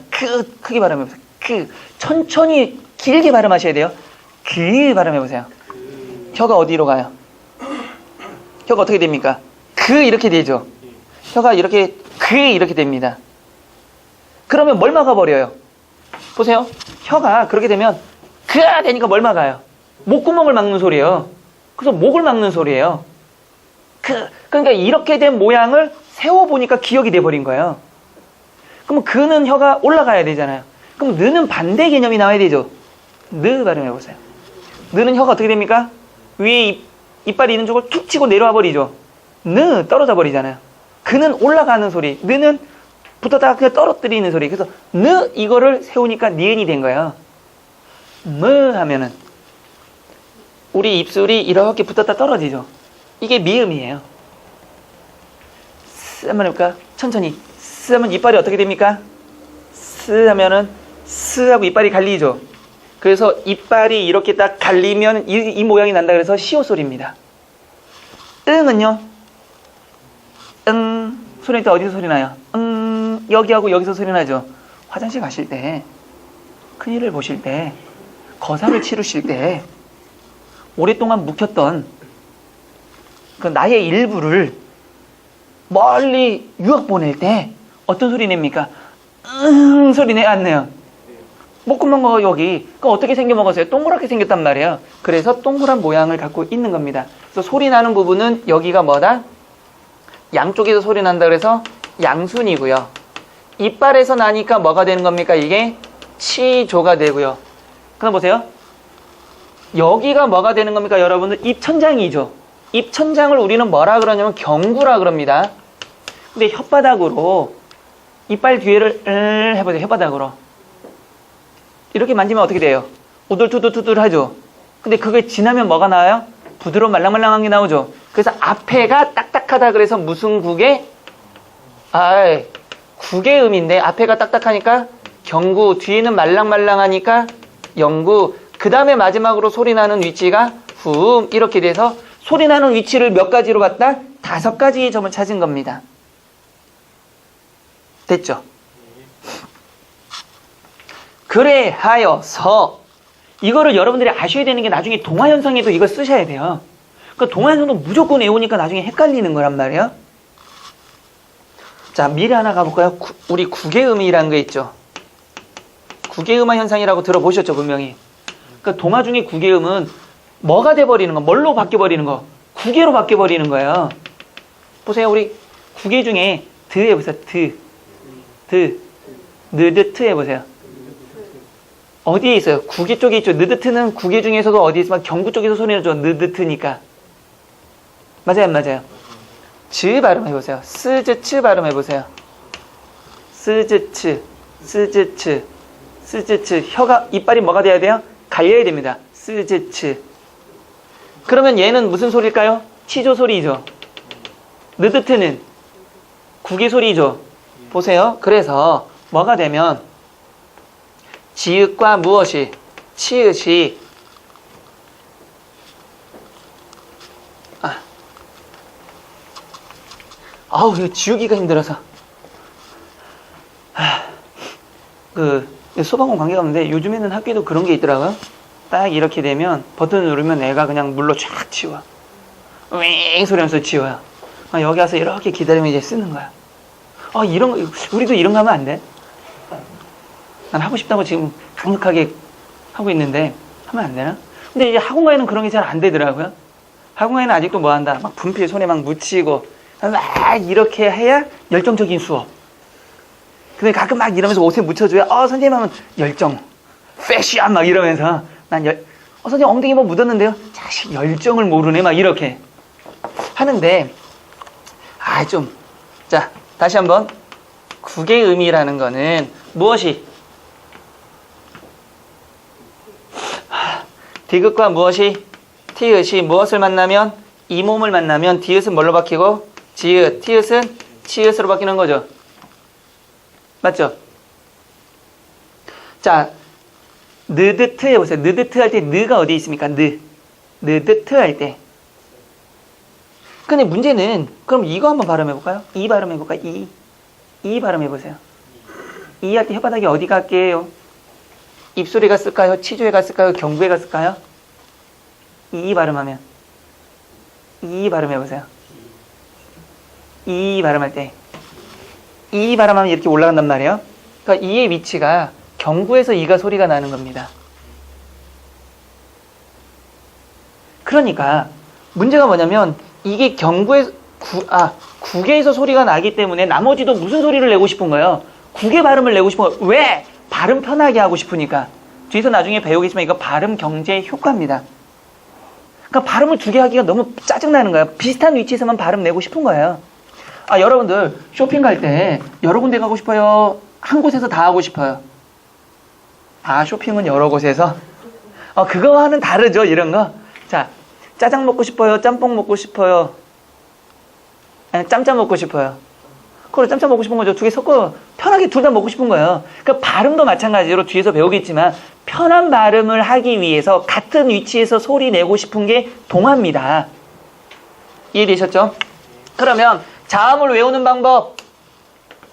크게 발음해보세요. 천천히 길게 발음하셔야 돼요. 발음해보세요. 혀가 어디로 가요? 혀가 어떻게 됩니까? 이렇게 되죠. 혀가 이렇게 이렇게 됩니다. 그러면 뭘 막아버려요? 보세요. 혀가 그렇게 되면 되니까 뭘 막아요? 목구멍을 막는 소리예요. 그래서 목을 막는 소리예요. 그러니까 이렇게 된 모양을 세워보니까 기억이 돼버린 거예요. 그러면 그는 혀가 올라가야 되잖아요. 그럼 느는 반대 개념이 나와야 되죠. 느 발음해보세요. 느는 혀가 어떻게 됩니까? 위에 이빨이 있는 쪽을 툭 치고 내려와 버리죠. 느 떨어져 버리잖아요. 그는 올라가는 소리, 느는 붙었다가 그냥 떨어뜨리는 소리. 그래서 느 이거를 세우니까 니은이 된 거예요. 하면은 우리 입술이 이렇게 붙었다 떨어지죠. 이게 미음이에요. 스 한번 해볼까? 천천히. 스 하면 이빨이 어떻게 됩니까? 스 하면은 스 하고 이빨이 갈리죠. 그래서 이빨이 이렇게 딱 갈리면 이 모양이 난다 그래서 시오 소리입니다. 응은요? 소리 날 때 어디서 소리 나요? 여기하고 여기서 소리 나죠. 화장실 가실 때, 큰일을 보실 때, 거사를 치르실 때, 오랫동안 묵혔던 그 나의 일부를 멀리 유학 보낼 때 어떤 소리 냅니까? 소리 안 내요. 목구멍 여기 어떻게 생겨 먹었어요? 동그랗게 생겼단 말이에요. 그래서 동그란 모양을 갖고 있는 겁니다. 그래서 소리 나는 부분은 여기가 뭐다? 양쪽에서 소리 난다 그래서 양순이고요. 이빨에서 나니까 뭐가 되는 겁니까? 이게 치조가 되고요. 그럼 보세요. 여기가 뭐가 되는 겁니까? 여러분들 입천장이죠. 입천장을 우리는 뭐라 그러냐면 경구라 그럽니다. 근데 혓바닥으로 이빨 뒤에를 해보세요. 혓바닥으로 이렇게 만지면 어떻게 돼요? 오돌투돌투돌 하죠. 근데 그게 지나면 뭐가 나와요? 부드러운 말랑말랑한 게 나오죠. 그래서 앞에가 딱딱하다 그래서 무슨 국에? 국의 음인데 앞에가 딱딱하니까 경구, 뒤에는 말랑말랑하니까 영구, 그 다음에 마지막으로 소리 나는 위치가 후 이렇게 돼서 소리 나는 위치를 몇 가지로 갔다? 5가지의 점을 찾은 겁니다. 됐죠? 그래하여서 이거를 여러분들이 아셔야 되는 게 나중에 동화현상에도 이걸 쓰셔야 돼요. 그 동화현상도 무조건 외우니까 나중에 헷갈리는 거란 말이에요. 자, 미리 하나 가볼까요? 우리 국외음이라는 거 있죠. 국외음화 현상이라고 들어보셨죠, 분명히. 그 동화 중에 국외음은 뭐가 돼버리는 거, 뭘로 바뀌어버리는 거? 국외로 바뀌어버리는 거예요. 보세요, 우리 국외 중에 드 해보세요. 느드트 해보세요. 어디에 있어요? 국외 쪽에 있죠. 느드트는 국외 중에서도 어디에 있으면 경구 쪽에서 소리 나죠. 느드트니까. 맞아요, 안 맞아요? 즈 발음해보세요. 스즈츠 발음해보세요. 스즈츠, 스즈츠, 스즈츠. 혀가, 이빨이 뭐가 돼야 돼요? 갈려야 됩니다. 스즈츠. 그러면 얘는 무슨 소리일까요? 치조 소리죠. 느드트는 국의 소리죠. 보세요. 그래서 뭐가 되면 지읒과 무엇이, 치읒이 이거 지우기가 힘들어서. 소방관 관계가 없는데 요즘에는 학교에도 그런 게 있더라고요. 딱 이렇게 되면 버튼을 누르면 애가 그냥 물로 쫙 치워. 윙 소리 하면서 치워요. 여기 와서 이렇게 기다리면 이제 쓰는 거야. 이런 거, 우리도 이런 거 하면 안 돼? 난 하고 싶다고 지금 강력하게 하고 있는데 하면 안 되나? 근데 이제 학원가에는 그런 게 잘 안 되더라고요. 학원가에는 아직도 뭐 한다? 막 분필 손에 막 묻히고 막 이렇게 해야 열정적인 수업. 근데 가끔 막 이러면서 옷에 묻혀줘야 선생님 하면 열정, 패션 막 이러면서 선생님 엉덩이 뭐 묻었는데요? 자식 열정을 모르네. 막 이렇게 하는데, 자, 다시 한번. 국의 의미라는 거는 무엇이? 디귿과 무엇이? 티읕이 무엇을 만나면? 이 몸을 만나면 디귿은 뭘로 바뀌고? 지읒, 티읕은 치읒으로 바뀌는 거죠. 맞죠? 자, 느드트 해보세요. 느드트 할 때 느가 어디 있습니까? 느드트 할 때. 근데 문제는 그럼 이거 한번 발음해볼까요? 이 발음해볼까요? 이 발음해보세요. 이 할 때 혓바닥이 어디 갈게요? 입술에 갔을까요? 치주에 갔을까요? 경부에 갔을까요? 이 발음하면 이 발음해보세요. 이 발음할 때 이 발음하면 이렇게 올라간단 말이에요. 그러니까 이의 위치가 경부에서 이가 소리가 나는 겁니다. 그러니까 문제가 뭐냐면 이게 국에서 소리가 나기 때문에 나머지도 무슨 소리를 내고 싶은 거예요? 국의 발음을 내고 싶은 거예요. 왜? 발음 편하게 하고 싶으니까. 뒤에서 나중에 배우겠지만 이거 발음 경제 효과입니다. 그러니까 발음을 두 개 하기가 너무 짜증나는 거예요. 비슷한 위치에서만 발음 내고 싶은 거예요. 여러분들 쇼핑 갈 때 여러 군데 가고 싶어요? 한 곳에서 다 하고 싶어요? 쇼핑은 여러 곳에서? 그거와는 다르죠, 이런 거. 자, 짜장 먹고 싶어요? 짬뽕 먹고 싶어요? 짬짜 먹고 싶어요? 그걸 짬짜 먹고 싶은 거죠. 두 개 섞어 편하게 둘 다 먹고 싶은 거예요. 그러니까 발음도 마찬가지로 뒤에서 배우겠지만 편한 발음을 하기 위해서 같은 위치에서 소리 내고 싶은 게 동화입니다. 이해되셨죠? 그러면 자음을 외우는 방법.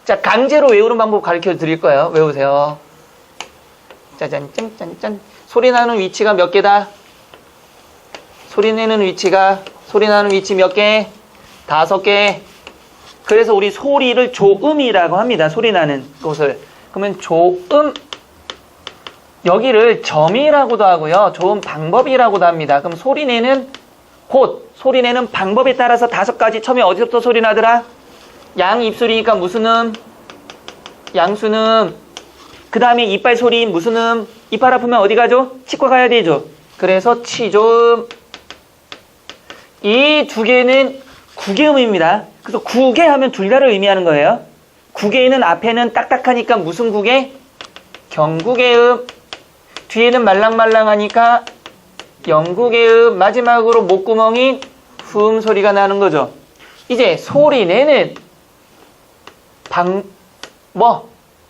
자, 강제로 외우는 방법 가르쳐 드릴 거예요. 외우세요. 짜잔, 짠짠짠. 소리 나는 위치가 몇 개다? 소리 내는 위치가, 소리 나는 위치 몇 개? 5개. 그래서 우리 소리를 조음이라고 합니다. 소리 나는 곳을. 그러면 조음, 여기를 점이라고도 하고요. 조음 방법이라고도 합니다. 그럼 소리 내는 곳, 소리 내는 방법에 따라서 5가지. 처음에 어디서부터 소리 나더라? 양 입술이니까 무슨 음? 양순 음. 그 다음에 이빨 소리 무슨 음? 이빨 아프면 어디 가죠? 치과 가야 되죠. 그래서 치조음. 이 두 개는 국의음입니다. 그래서 국에 하면 둘 다를 의미하는 거예요. 국에는 앞에는 딱딱하니까 무슨 국에? 경국의 음. 뒤에는 말랑말랑하니까 영국의 음. 마지막으로 목구멍이 흠 소리가 나는 거죠. 이제 소리 내는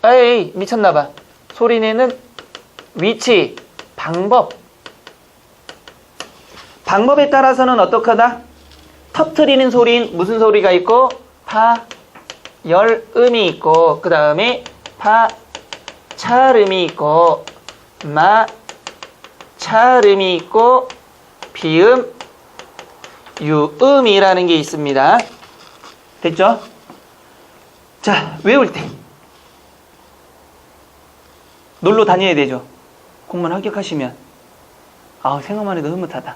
에이 미쳤나봐. 소리 내는 위치, 방법. 방법에 따라서는 어떡하다? 터트리는 소리는 무슨 소리가 있고? 열음이 있고, 그 다음에 차름이 있고, 차름이 있고, 비음, 유음이라는 게 있습니다. 됐죠? 자, 외울 때 놀러 다녀야 되죠. 공무원 합격하시면 생각만 해도 흐뭇하다.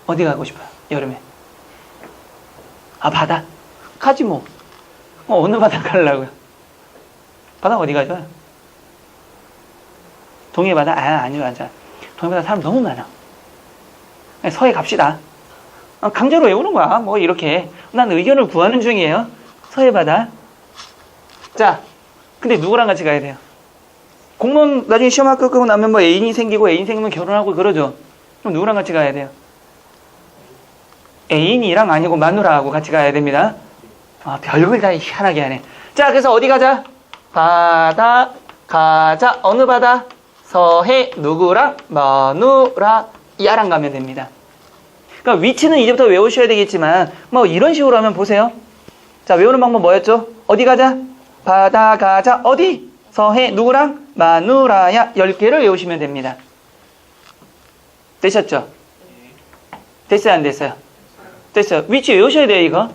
어디 가고 싶어요? 여름에. 바다? 가지 뭐. 어느 바다 가려고요? 바다 어디 가죠? 동해 바다? 아니요. 동해 바다 사람 너무 많아. 서해 갑시다. 강제로 외우는 거야. 뭐 이렇게. 난 의견을 구하는 중이에요. 서해 바다. 자, 근데 누구랑 같이 가야 돼요? 공무원 나중에 시험 합격하고 나면 뭐 애인이 생기고 애인 생기면 결혼하고 그러죠. 그럼 누구랑 같이 가야 돼요? 애인이랑 아니고 마누라하고 같이 가야 됩니다. 별걸 다 희한하게 하네. 자, 그래서 어디 가자? 바다 가자. 어느 바다? 서해 누구랑? 마누라 야랑 가면 됩니다. 그러니까 위치는 이제부터 외우셔야 되겠지만 뭐 이런 식으로 하면 보세요. 자, 외우는 방법 뭐였죠? 어디 가자? 바다 가자. 어디? 서해 누구랑? 마누라야. 10개를 외우시면 됩니다. 되셨죠? 됐어요, 안 됐어요? 됐어요. 위치 외우셔야 돼요, 이거.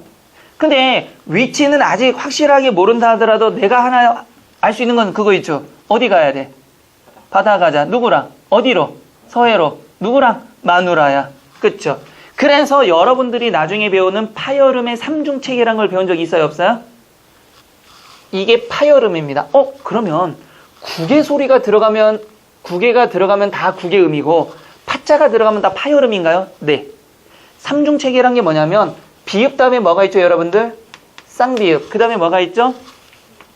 근데 위치는 아직 확실하게 모른다 하더라도 내가 하나 알 수 있는 건 그거 있죠. 어디 가야 돼? 바다 가자. 누구랑? 어디로? 서해로. 누구랑? 마누라야. 그쵸? 그래서 여러분들이 나중에 배우는 파열음의 삼중체계라는 걸 배운 적 있어요, 없어요? 이게 파열음입니다. 그러면 국의 소리가 들어가면 국에가 들어가면 다 국의 음이고 파자가 들어가면 다 파열음인가요? 네. 삼중체계란 게 뭐냐면 비읍 다음에 뭐가 있죠, 여러분들? 쌍비읍. 그 다음에 뭐가 있죠?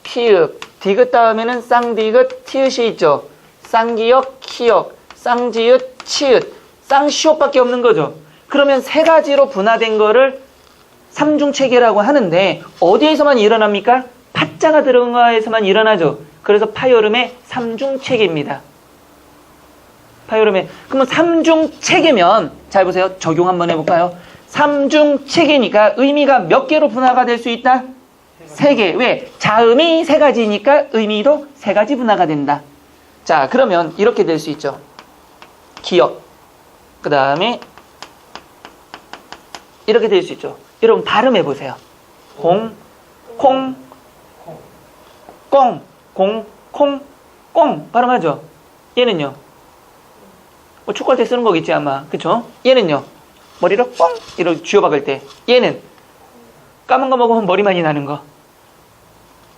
피읍. 디귿 다음에는 쌍디귿, 티읕이 있죠. 쌍기역, 키역, 쌍지읒, 치읒, 쌍시옷밖에 없는 거죠. 그러면 세 가지로 분화된 거를 삼중체계라고 하는데 어디에서만 일어납니까? 파자가 들어간 거에서만 일어나죠. 그래서 파열음의 삼중체계입니다. 파열음의. 그러면 삼중체계면 잘 보세요. 적용 한번 해볼까요? 삼중체계니까 의미가 몇 개로 분화가 될 수 있다? 세 개. 왜? 자음이 세 가지니까 의미도 세 가지 분화가 된다. 자, 그러면 이렇게 될 수 있죠. 기역. 그 다음에 이렇게 될 수 있죠. 여러분 발음해 보세요. 공, 콩, 꽁, 공, 콩, 꽁 발음하죠. 얘는요. 뭐 축구할 때 쓰는 거겠지 아마. 그쵸? 얘는요. 머리를 꽁 이렇게 쥐어박을 때. 얘는 까만 거 먹으면 머리 많이 나는 거.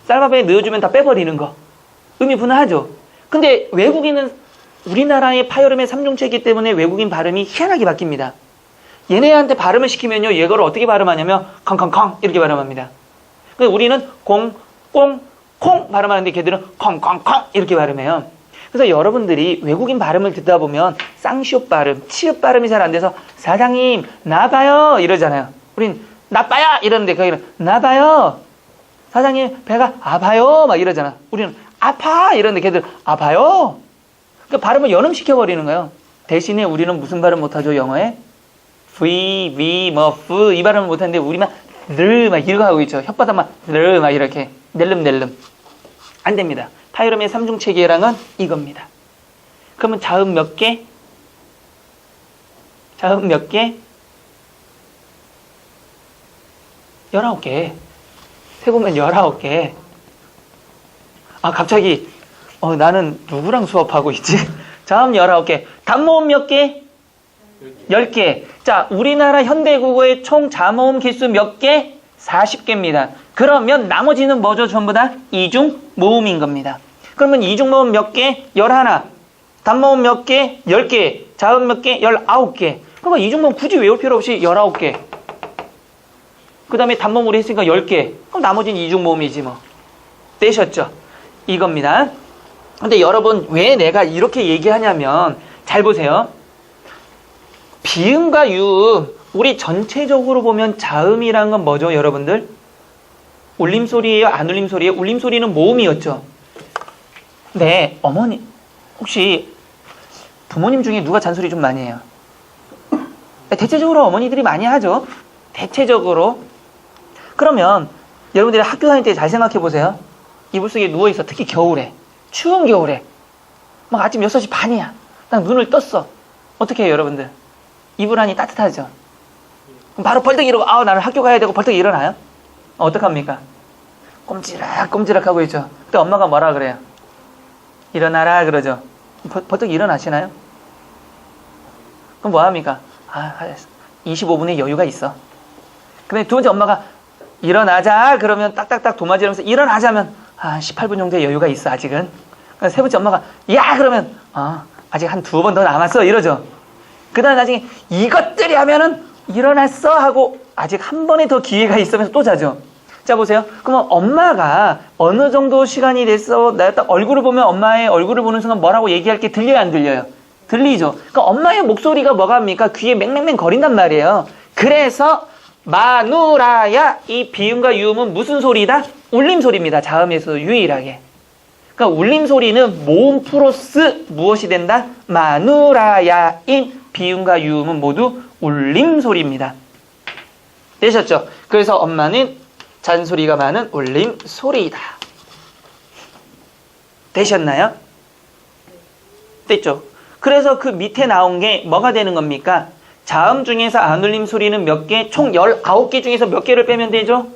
쌀밥에 넣어주면 다 빼버리는 거. 의미 분화하죠. 근데 외국인은 우리나라의 파열음의 삼중체이기 때문에 외국인 발음이 희한하게 바뀝니다. 얘네한테 발음을 시키면요, 얘거를 어떻게 발음하냐면 컹컹컹 이렇게 발음합니다. 근데 우리는 공, 꽁, 콩 발음하는데 걔들은 컹컹컹 이렇게 발음해요. 그래서 여러분들이 외국인 발음을 듣다 보면 쌍시옷 발음, 치읓 발음이 잘 안 돼서 사장님 나봐요 이러잖아요. 우린 나빠야 이러는데 거기는 나봐요. 사장님 배가 아파요 막 이러잖아. 우리는 아파 이러는데 걔들 아파요. 그러니까 발음을 연음시켜버리는 거예요. 대신에 우리는 무슨 발음 못하죠 영어에? V, V, 뭐, F 이 발음을 못하는데 우리만 늘 막 이거 하고 있죠. 혓바닥만 늘 막 이렇게 낼름낼름. 안 됩니다. 파열음의 삼중체계랑은 이겁니다. 그러면 자음 몇 개? 자음 몇 개? 19개. 세보면 19개. 아, 갑자기, 나는 누구랑 수업하고 있지? 자음 19개. 단모음 몇 개? 10개. 자, 우리나라 현대국어의 총 자모음 개수 몇 개? 40개입니다. 그러면 나머지는 뭐죠? 전부 다 이중 모음인 겁니다. 그러면 이중 모음 몇 개? 11. 단모음 몇 개? 10개. 자음 몇 개? 19개. 그러면 이중 모음 굳이 외울 필요 없이 19개. 그 다음에 단모음으로 했으니까 10개. 그럼 나머지는 이중 모음이지 뭐. 되셨죠? 이겁니다. 근데 여러분 왜 내가 이렇게 얘기하냐면 잘 보세요. 비음과 유음, 우리 전체적으로 보면 자음이란 건 뭐죠, 여러분들? 울림소리예요? 안 울림소리예요? 울림소리는 모음이었죠. 네, 어머니, 혹시 부모님 중에 누가 잔소리 좀 많이 해요? 대체적으로 어머니들이 많이 하죠. 대체적으로. 그러면 여러분들이 학교 다닐 때 잘 생각해 보세요. 이불 속에 누워있어. 특히 겨울에. 추운 겨울에. 막 아침 6시 반이야. 딱 눈을 떴어. 어떻게 해요, 여러분들? 이불 안이 따뜻하죠? 그럼 바로 벌떡 이러고, 나는 학교 가야 되고 벌떡 일어나요? 어떡합니까? 꼼지락 하고 있죠. 그때 엄마가 뭐라 그래요? 일어나라 그러죠. 벌떡 일어나시나요? 그럼 뭐 합니까? 25분의 여유가 있어. 근데 두 번째 엄마가 일어나자 그러면 딱딱딱 도마지면서 일어나자면 18분 정도의 여유가 있어 아직은. 세 번째 엄마가 야 그러면 아직 한 2번 더 남았어 이러죠. 그 다음에 나중에 이것들이 하면은 일어났어 하고 아직 한 번에 더 기회가 있으면서 또 자죠. 자 보세요. 그러면 엄마가 어느 정도 시간이 됐어 내가 딱 얼굴을 보면 엄마의 얼굴을 보는 순간 뭐라고 얘기할 게 들려요 안 들려요? 들리죠. 그러니까 엄마의 목소리가 뭐가 합니까? 귀에 맹맹맹 거린단 말이에요. 그래서 마누라야 이 비음과 유음은 무슨 소리다? 울림소리입니다. 자음에서 유일하게. 그러니까 울림소리는 모음 플러스 무엇이 된다? 마누라야인 비음과 유음은 모두 울림소리입니다. 되셨죠? 그래서 엄마는 잔소리가 많은 울림소리이다. 되셨나요? 됐죠? 그래서 그 밑에 나온 게 뭐가 되는 겁니까? 자음 중에서 안 울림 소리는 몇 개? 총 19개 중에서 몇 개를 빼면 되죠?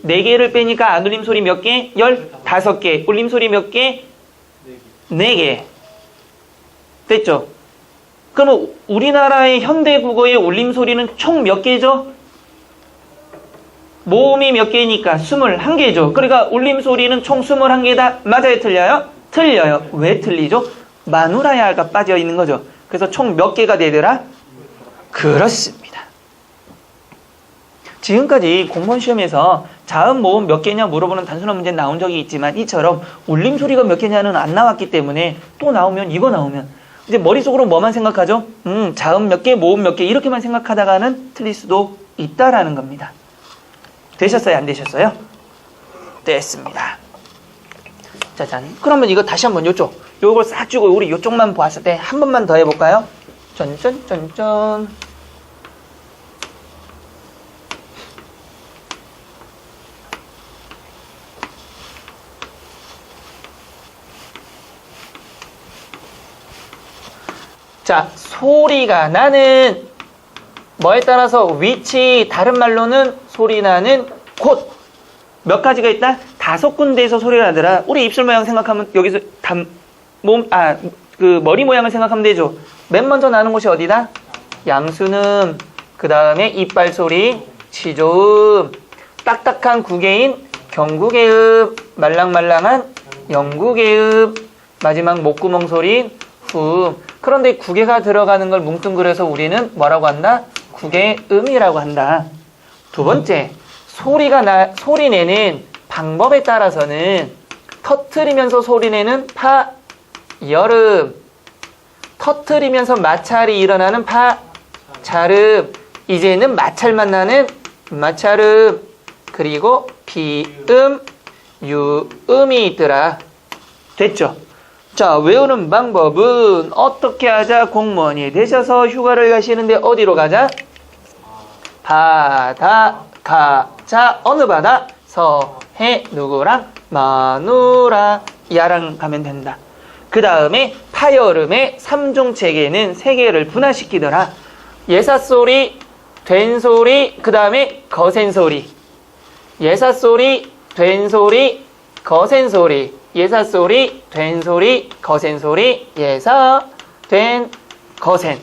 4개를 빼니까 안 울림 소리 몇 개? 15개. 울림 소리 몇 개? 4개. 됐죠? 그러면 우리나라의 현대 국어의 울림 소리는 총 몇 개죠? 모음이 몇 개니까 21개죠. 그러니까 울림 소리는 총 21개다. 맞아요, 틀려요? 틀려요. 왜 틀리죠? 마누라야가 빠져 있는 거죠. 그래서 총 몇 개가 되더라? 그렇습니다. 지금까지 공무원 시험에서 자음, 모음 몇 개냐 물어보는 단순한 문제 나온 적이 있지만 이처럼 울림소리가 몇 개냐는 안 나왔기 때문에 또 나오면 이거 나오면 이제 머릿속으로 뭐만 생각하죠? 자음 몇 개, 모음 몇 개 이렇게만 생각하다가는 틀릴 수도 있다라는 겁니다. 되셨어요? 안 되셨어요? 됐습니다. 짜잔. 그러면 이거 다시 한번 요걸 싹 주고 우리 요쪽만 보았을 때 한 번만 더 해볼까요? 짠짠짠짠. 자, 소리가 나는 뭐에 따라서 위치, 다른 말로는 소리 나는 곳. 몇 가지가 있다? 5군데에서 소리가 나더라. 우리 입술 모양 생각하면 여기서 머리 모양을 생각하면 되죠. 맨 먼저 나는 곳이 어디다? 양수음, 그 다음에 이빨 소리, 치조음, 딱딱한 구개인 경구개음, 말랑말랑한 영구개음, 마지막 목구멍 소리, 후음. 그런데 구개가 들어가는 걸 뭉뚱그려서 우리는 뭐라고 한다? 구개음이라고 한다. 두 번째, 소리 내는 방법에 따라서는 터트리면서 소리 내는 파, 여름, 터트리면서 마찰이 일어나는 파, 자름, 이제는 마찰만 나는 마찰음, 그리고 비음, 유음이 있더라. 됐죠? 자, 외우는 방법은 어떻게 하자? 공무원이 되셔서 휴가를 가시는데 어디로 가자? 바다 가자. 어느 바다? 서해 누구랑? 마누라 야랑 가면 된다. 그 다음에 파여름의 3중체계는 3개를 분화시키더라. 예사소리, 된소리, 그 다음에 거센소리. 예사소리, 된소리, 거센소리. 예사소리, 된소리, 거센소리, 예사, 된, 거센.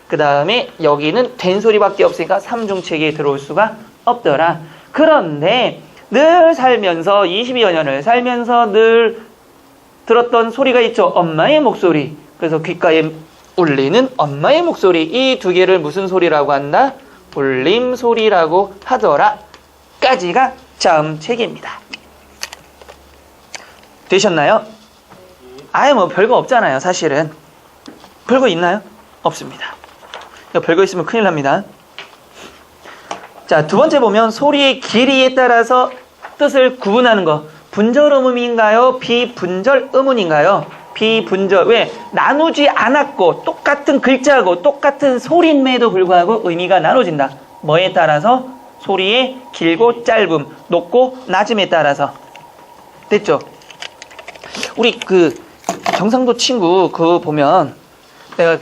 그 다음에 여기는 된소리밖에 없으니까 3중체계에 들어올 수가 없더라. 그런데 늘 살면서 22여 년을 살면서 늘 들었던 소리가 있죠. 엄마의 목소리. 그래서 귓가에 울리는 엄마의 목소리. 이 두 개를 무슨 소리라고 한다? 울림소리라고 하더라. 까지가 자음체계입니다. 되셨나요? 아예 뭐 별거 없잖아요. 사실은. 별거 있나요? 없습니다. 별거 있으면 큰일 납니다. 자, 두 번째 보면 소리의 길이에 따라서 뜻을 구분하는 거. 분절 음운인가요? 비분절 음운인가요? 비분절. 왜? 나누지 않았고 똑같은 글자고 똑같은 소리임에도 불구하고 의미가 나눠진다. 뭐에 따라서? 소리의 길고 짧음, 높고 낮음에 따라서. 됐죠? 우리 경상도 친구 그거 보면 내가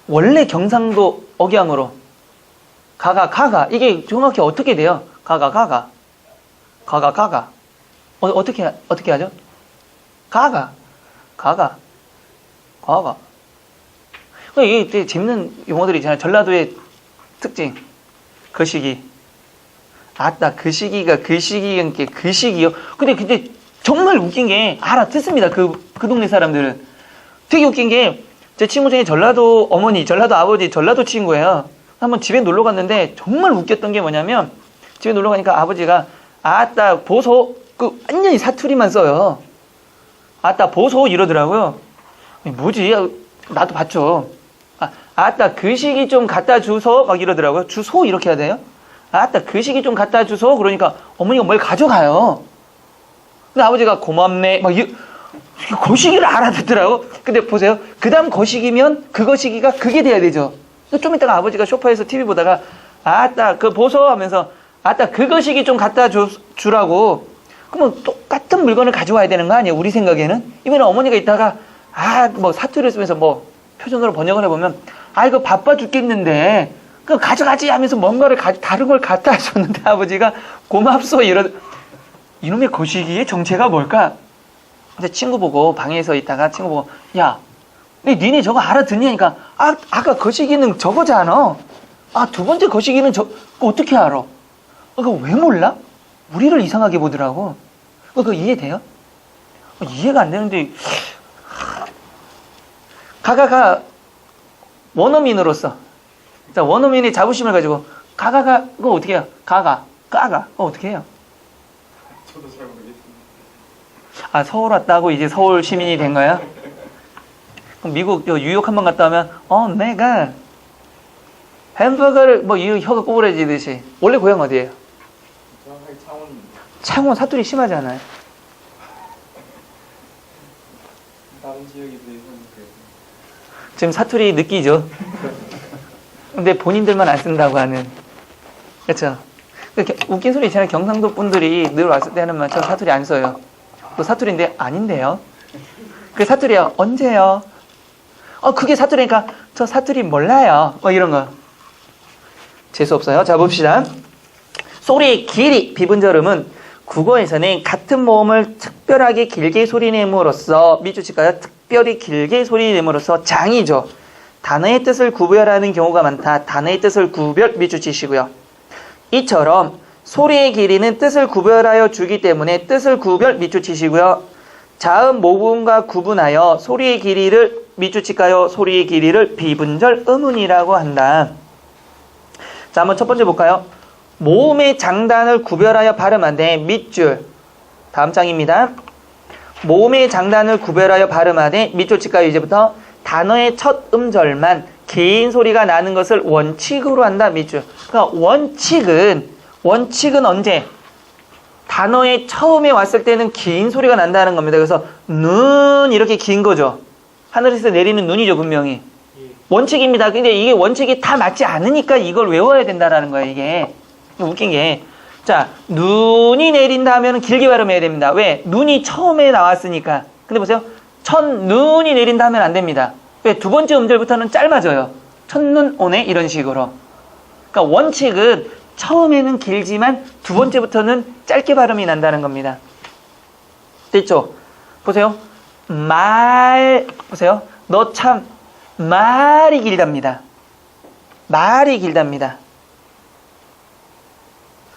원래 경상도 억양으로 가가 이게 정확히 어떻게 돼요? 가가 어떻게 하죠? 가가 이게 되게 재밌는 용어들이 있잖아요. 전라도의 특징 거시기. 아따 거시기가 거시기요. 근데 정말 웃긴 게 알아듣습니다. 그 동네 사람들은. 되게 웃긴 게 제 친구 중에 전라도 어머니, 전라도 아버지, 전라도 친구예요. 한번 집에 놀러 갔는데 정말 웃겼던 게 뭐냐면 집에 놀러 가니까 아버지가 아따 보소 완전히 사투리만 써요. 아따 보소 이러더라고요. 뭐지? 나도 봤죠. 아따 그 시기 좀 갖다 주소 막 이러더라고요. 주소 이렇게 해야 돼요? 아따 그 시기 좀 갖다 주소. 그러니까 어머니가 뭘 가져가요. 근데 아버지가 고맙네 막 거시기를 알아듣더라고. 근데 보세요. 그 다음 거시기면 그 거시기가 그게 돼야 되죠. 좀 이따가 아버지가 소파에서 TV 보다가 아따 그 보소 하면서 아따 그 거시기 좀 갖다 주라고. 그러면 똑같은 물건을 가져와야 되는 거 아니에요? 우리 생각에는. 이번에 어머니가 있다가 뭐 사투리를 쓰면서 뭐 표준어로 번역을 해보면 이거 바빠 죽겠는데 그 가져가지 하면서 뭔가를 다른 걸 갖다 줬는데 아버지가 고맙소 이놈의 거시기의 정체가 뭘까? 근데 친구 보고 방에서 있다가 친구 보고 야 니네 저거 알아듣냐니까 아까 거시기는 저거잖아. 두 번째 거시기는 그거 어떻게 알아? 그거 왜 몰라? 우리를 이상하게 보더라고. 그거 이해돼요? 이해가 안 되는데 가가가 원어민으로서, 자, 원어민의 자부심을 가지고 가가가 그거 어떻게 해요? 가가 까가 그거 어떻게 해요? 저도 잘 모르겠습니다. 아, 서울 왔다고 이제 서울 시민이 된 거야? 그럼 미국 뉴욕 한번 갔다 오면 내가 햄버거를 뭐 이 혀가 꼬부러지듯이. 원래 고향 어디예요? 정확하게 창원입니다. 창원 사투리 심하지 않아요? 다른 지역에 대해서는 그래도 지금 사투리 느끼죠? 근데 본인들만 안 쓴다고 하는. 그렇죠? 웃긴 소리 있잖아요. 경상도 분들이 늘 왔을 때 하는 말, 저 사투리 안 써요. 또 사투리인데 아닌데요? 그 사투리요. 언제요? 그게 사투리니까 저 사투리 몰라요. 뭐 이런 거. 재수 없어요. 자, 봅시다. 소리의 길이, 비분절음은 국어에서는 같은 모음을 특별하게 길게 소리냄으로써, 밑줄 칠까요? 특별히 길게 소리냄으로써 장이죠. 단어의 뜻을 구별하는 경우가 많다. 단어의 뜻을 구별, 밑줄 치시고요. 이처럼 소리의 길이는 뜻을 구별하여 주기 때문에 뜻을 구별, 밑줄 치시고요. 자음 모음과 구분하여 소리의 길이를, 밑줄 칠까요? 소리의 길이를 비분절 음운이라고 한다. 자, 한번 첫 번째 볼까요? 모음의 장단을 구별하여 발음하되, 밑줄. 다음 장입니다. 모음의 장단을 구별하여 발음하되, 밑줄 칠까요? 이제부터 단어의 첫 음절만 긴 소리가 나는 것을 원칙으로 한다. 밑줄. 그러니까 원칙은 언제? 단어의 처음에 왔을 때는 긴 소리가 난다는 겁니다. 그래서 눈 이렇게 긴 거죠. 하늘에서 내리는 눈이죠, 분명히. 원칙입니다. 근데 이게 원칙이 다 맞지 않으니까 이걸 외워야 된다라는 거예요, 이게. 웃긴 게. 자, 눈이 내린다 하면 길게 발음해야 됩니다. 왜? 눈이 처음에 나왔으니까. 근데 보세요. 첫눈이 내린다 하면 안 됩니다. 왜? 두 번째 음절부터는 짧아져요. 첫눈 오네? 이런 식으로. 그러니까 원칙은 처음에는 길지만 두 번째부터는 짧게 발음이 난다는 겁니다. 됐죠? 보세요. 보세요. 너 참 말이 길답니다. 말이 길답니다.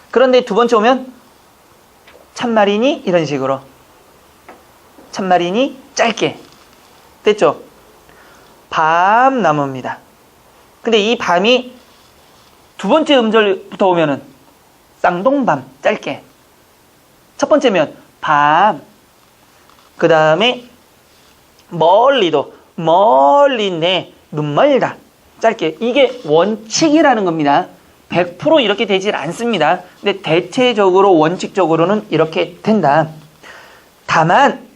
그런데 두 번째 오면 참말이니? 이런 식으로. 참말이니? 짧게. 됐죠? 밤나무입니다. 근데 이 밤이 두 번째 음절부터 오면은 쌍동밤, 짧게. 첫 번째면 밤. 그 다음에 멀리네, 눈멀다, 짧게. 이게 원칙이라는 겁니다. 100% 이렇게 되질 않습니다. 근데 대체적으로 원칙적으로는 이렇게 된다. 다만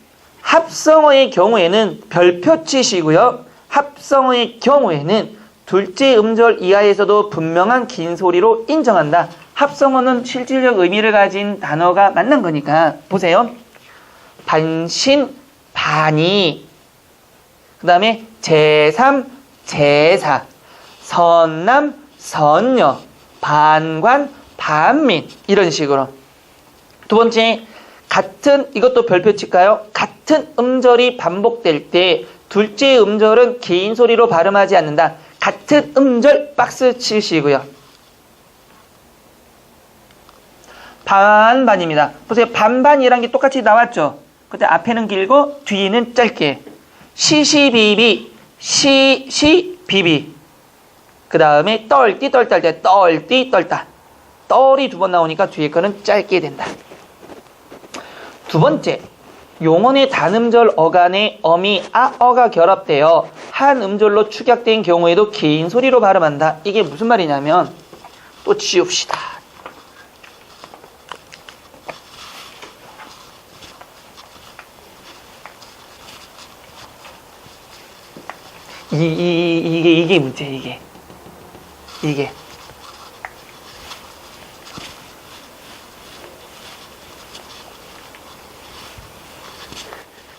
합성어의 경우에는 별표 치시고요. 합성어의 경우에는 둘째 음절 이하에서도 분명한 긴 소리로 인정한다. 합성어는 실질적 의미를 가진 단어가 만난 거니까. 보세요. 반신, 반이. 그 다음에 제3, 제사. 선남, 선녀. 반관, 반민. 이런 식으로. 두 번째, 이것도 별표 칠까요? 같은 음절이 반복될 때 둘째 음절은 긴 소리로 발음하지 않는다. 같은 음절 박스 치시고요. 반반입니다. 보세요. 반반이란 게 똑같이 나왔죠. 근데 앞에는 길고 뒤는 짧게. 시시비비, 시시비비. 그 다음에 떨띠 떨딸 때 떨띠 떨따. 떨이 두 번 나오니까 뒤에 거는 짧게 된다. 두 번째, 용언의 단음절 어간에 어미 어가 결합되어 한 음절로 축약된 경우에도 긴 소리로 발음한다. 이게 무슨 말이냐면, 또 지웁시다. 이게 문제, 이게.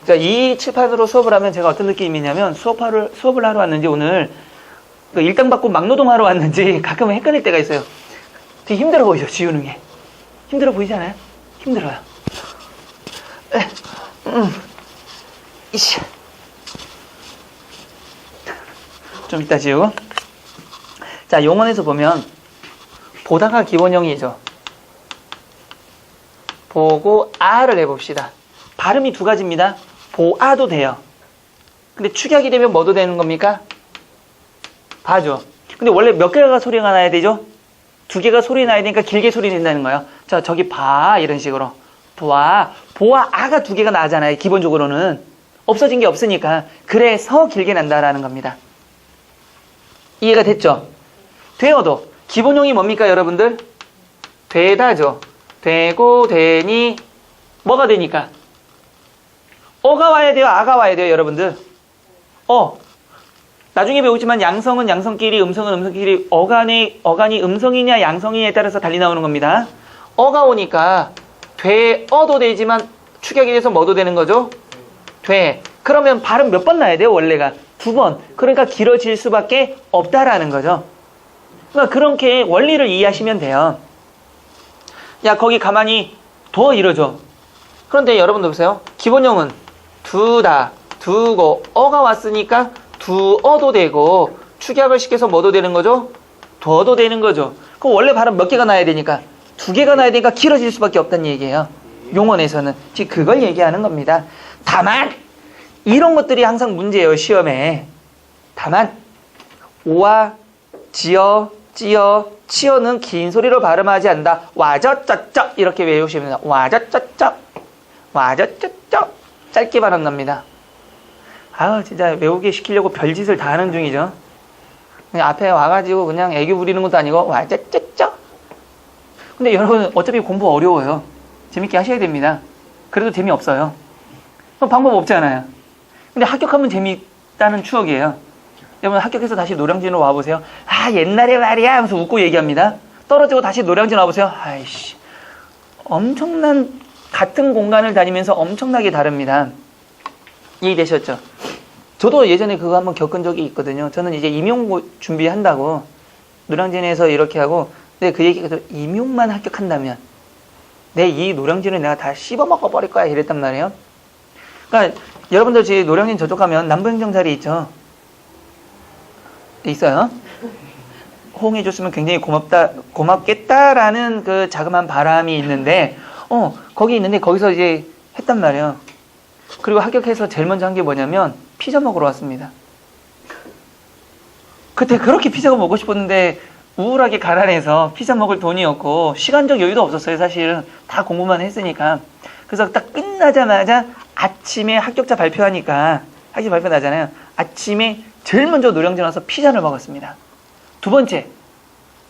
그러니까 이 칠판으로 수업을 하면 제가 어떤 느낌이냐면, 수업을 하러 왔는지, 오늘 일당 받고 막노동하러 왔는지 가끔은 헷갈릴 때가 있어요. 되게 힘들어 보이죠, 지우는 게. 힘들어 보이지 않아요? 힘들어요. 이씨. 좀 이따 지우고. 자, 용언에서 보면 보다가 기본형이죠. 보고 아를 해봅시다. 발음이 두 가지입니다. 보아도 돼요. 근데 축약이 되면 뭐도 되는 겁니까? 바죠. 근데 원래 몇 개가 소리가 나야 되죠? 두 개가 소리 나야 되니까 길게 소리 낸다는 거예요. 자, 저기 봐. 이런 식으로. 보아. 보아, 아가 두 개가 나잖아요. 기본적으로는. 없어진 게 없으니까. 그래서 길게 난다라는 겁니다. 이해가 됐죠? 되어도. 기본형이 뭡니까, 여러분들? 되다죠. 되고, 되니, 뭐가 되니까? 어가 와야 돼요? 아가 와야 돼요, 여러분들? 나중에 배우지만 양성은 양성끼리, 음성은 음성끼리, 어간이 음성이냐 양성이냐에 따라서 달리 나오는 겁니다. 어가 오니까 되어도 되지만 축약이 돼서 뭐도 되는 거죠? 돼. 그러면 발음 몇 번 나야 돼요, 원래가? 2번. 그러니까 길어질 수밖에 없다라는 거죠. 그러니까 그렇게 원리를 이해하시면 돼요. 야, 거기 가만히 둬 이러죠. 그런데 여러분들 보세요. 기본형은 두다, 두고, 어가 왔으니까 두어도 되고, 축약을 시켜서 뭐도 되는 거죠? 둬도 되는 거죠. 그럼 원래 발음 몇 개가 나야 되니까? 2개가 나야 되니까 길어질 수밖에 없다는 얘기예요. 용언에서는. 지금 그걸 얘기하는 겁니다. 다만, 이런 것들이 항상 문제예요, 시험에. 다만, 오와 지어, 찌어, 치어는 긴 소리로 발음하지 않는다. 와저쩌쩌 이렇게 외우시면 됩니다. 와저쩌쩌, 와저쩌쩌 짧게 발음납니다. 아우, 진짜 외우게 시키려고 별짓을 다 하는 중이죠. 그냥 앞에 와가지고 그냥 애교 부리는 것도 아니고 와저쩌쩌. 근데 여러분 어차피 공부 어려워요. 재밌게 하셔야 됩니다. 그래도 재미없어요. 방법 없잖아요. 근데 합격하면 재미있다는 추억이에요. 여러분 합격해서 다시 노량진으로 와보세요. 아, 옛날에 말이야 하면서 웃고 얘기합니다. 떨어지고 다시 노량진 와보세요. 아이씨, 엄청난, 같은 공간을 다니면서 엄청나게 다릅니다. 이해되셨죠? 저도 예전에 그거 한번 겪은 적이 있거든요. 저는 이제 임용 준비한다고 노량진에서 이렇게 하고, 근데 그 얘기가 임용만 합격한다면 내 이 노량진을 내가 다 씹어먹어 버릴 거야 이랬단 말이에요. 그러니까 여러분들 지금 노량진 저쪽 가면 남부행정 자리 있죠? 있어요. 호응해줬으면 굉장히 고맙겠다라는 그 자그마한 바람이 있는데, 거기 있는데 거기서 이제 했단 말이에요. 그리고 합격해서 제일 먼저 한 게 뭐냐면 피자 먹으러 왔습니다. 그때 그렇게 피자가 먹고 싶었는데 우울하게 가난해서 피자 먹을 돈이 없고 시간적 여유도 없었어요. 사실은 다 공부만 했으니까. 그래서 딱 끝나자마자 아침에 합격자 발표하니까, 합격 발표 나잖아요. 아침에 제일 먼저 노량진 와서 피자를 먹었습니다. 두 번째,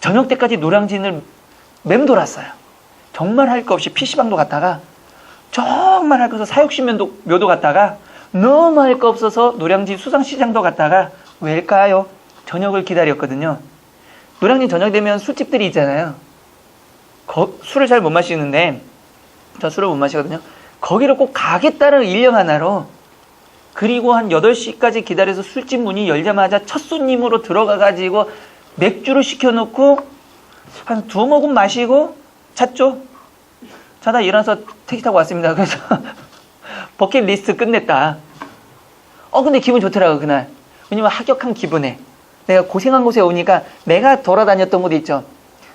저녁 때까지 노량진을 맴돌았어요. 정말 할 거 없이 PC방도 갔다가, 정말 할 거 없어서 사육식묘도 갔다가, 너무 할 거 없어서 노량진 수상시장도 갔다가, 왜일까요? 저녁을 기다렸거든요. 노량진 저녁 되면 술집들이 있잖아요. 술을 잘 못 마시는데, 저 술을 못 마시거든요. 거기를 꼭 가겠다는 일념 하나로, 그리고 한 8시까지 기다려서 술집 문이 열자마자 첫 손님으로 들어가가지고 맥주를 시켜놓고 한 2모금 마시고 잤죠. 자다 일어나서 택시 타고 왔습니다. 그래서 버킷리스트 끝냈다. 근데 기분 좋더라고요, 그날. 왜냐면 합격한 기분에. 내가 고생한 곳에 오니까 내가 돌아다녔던 곳 있죠.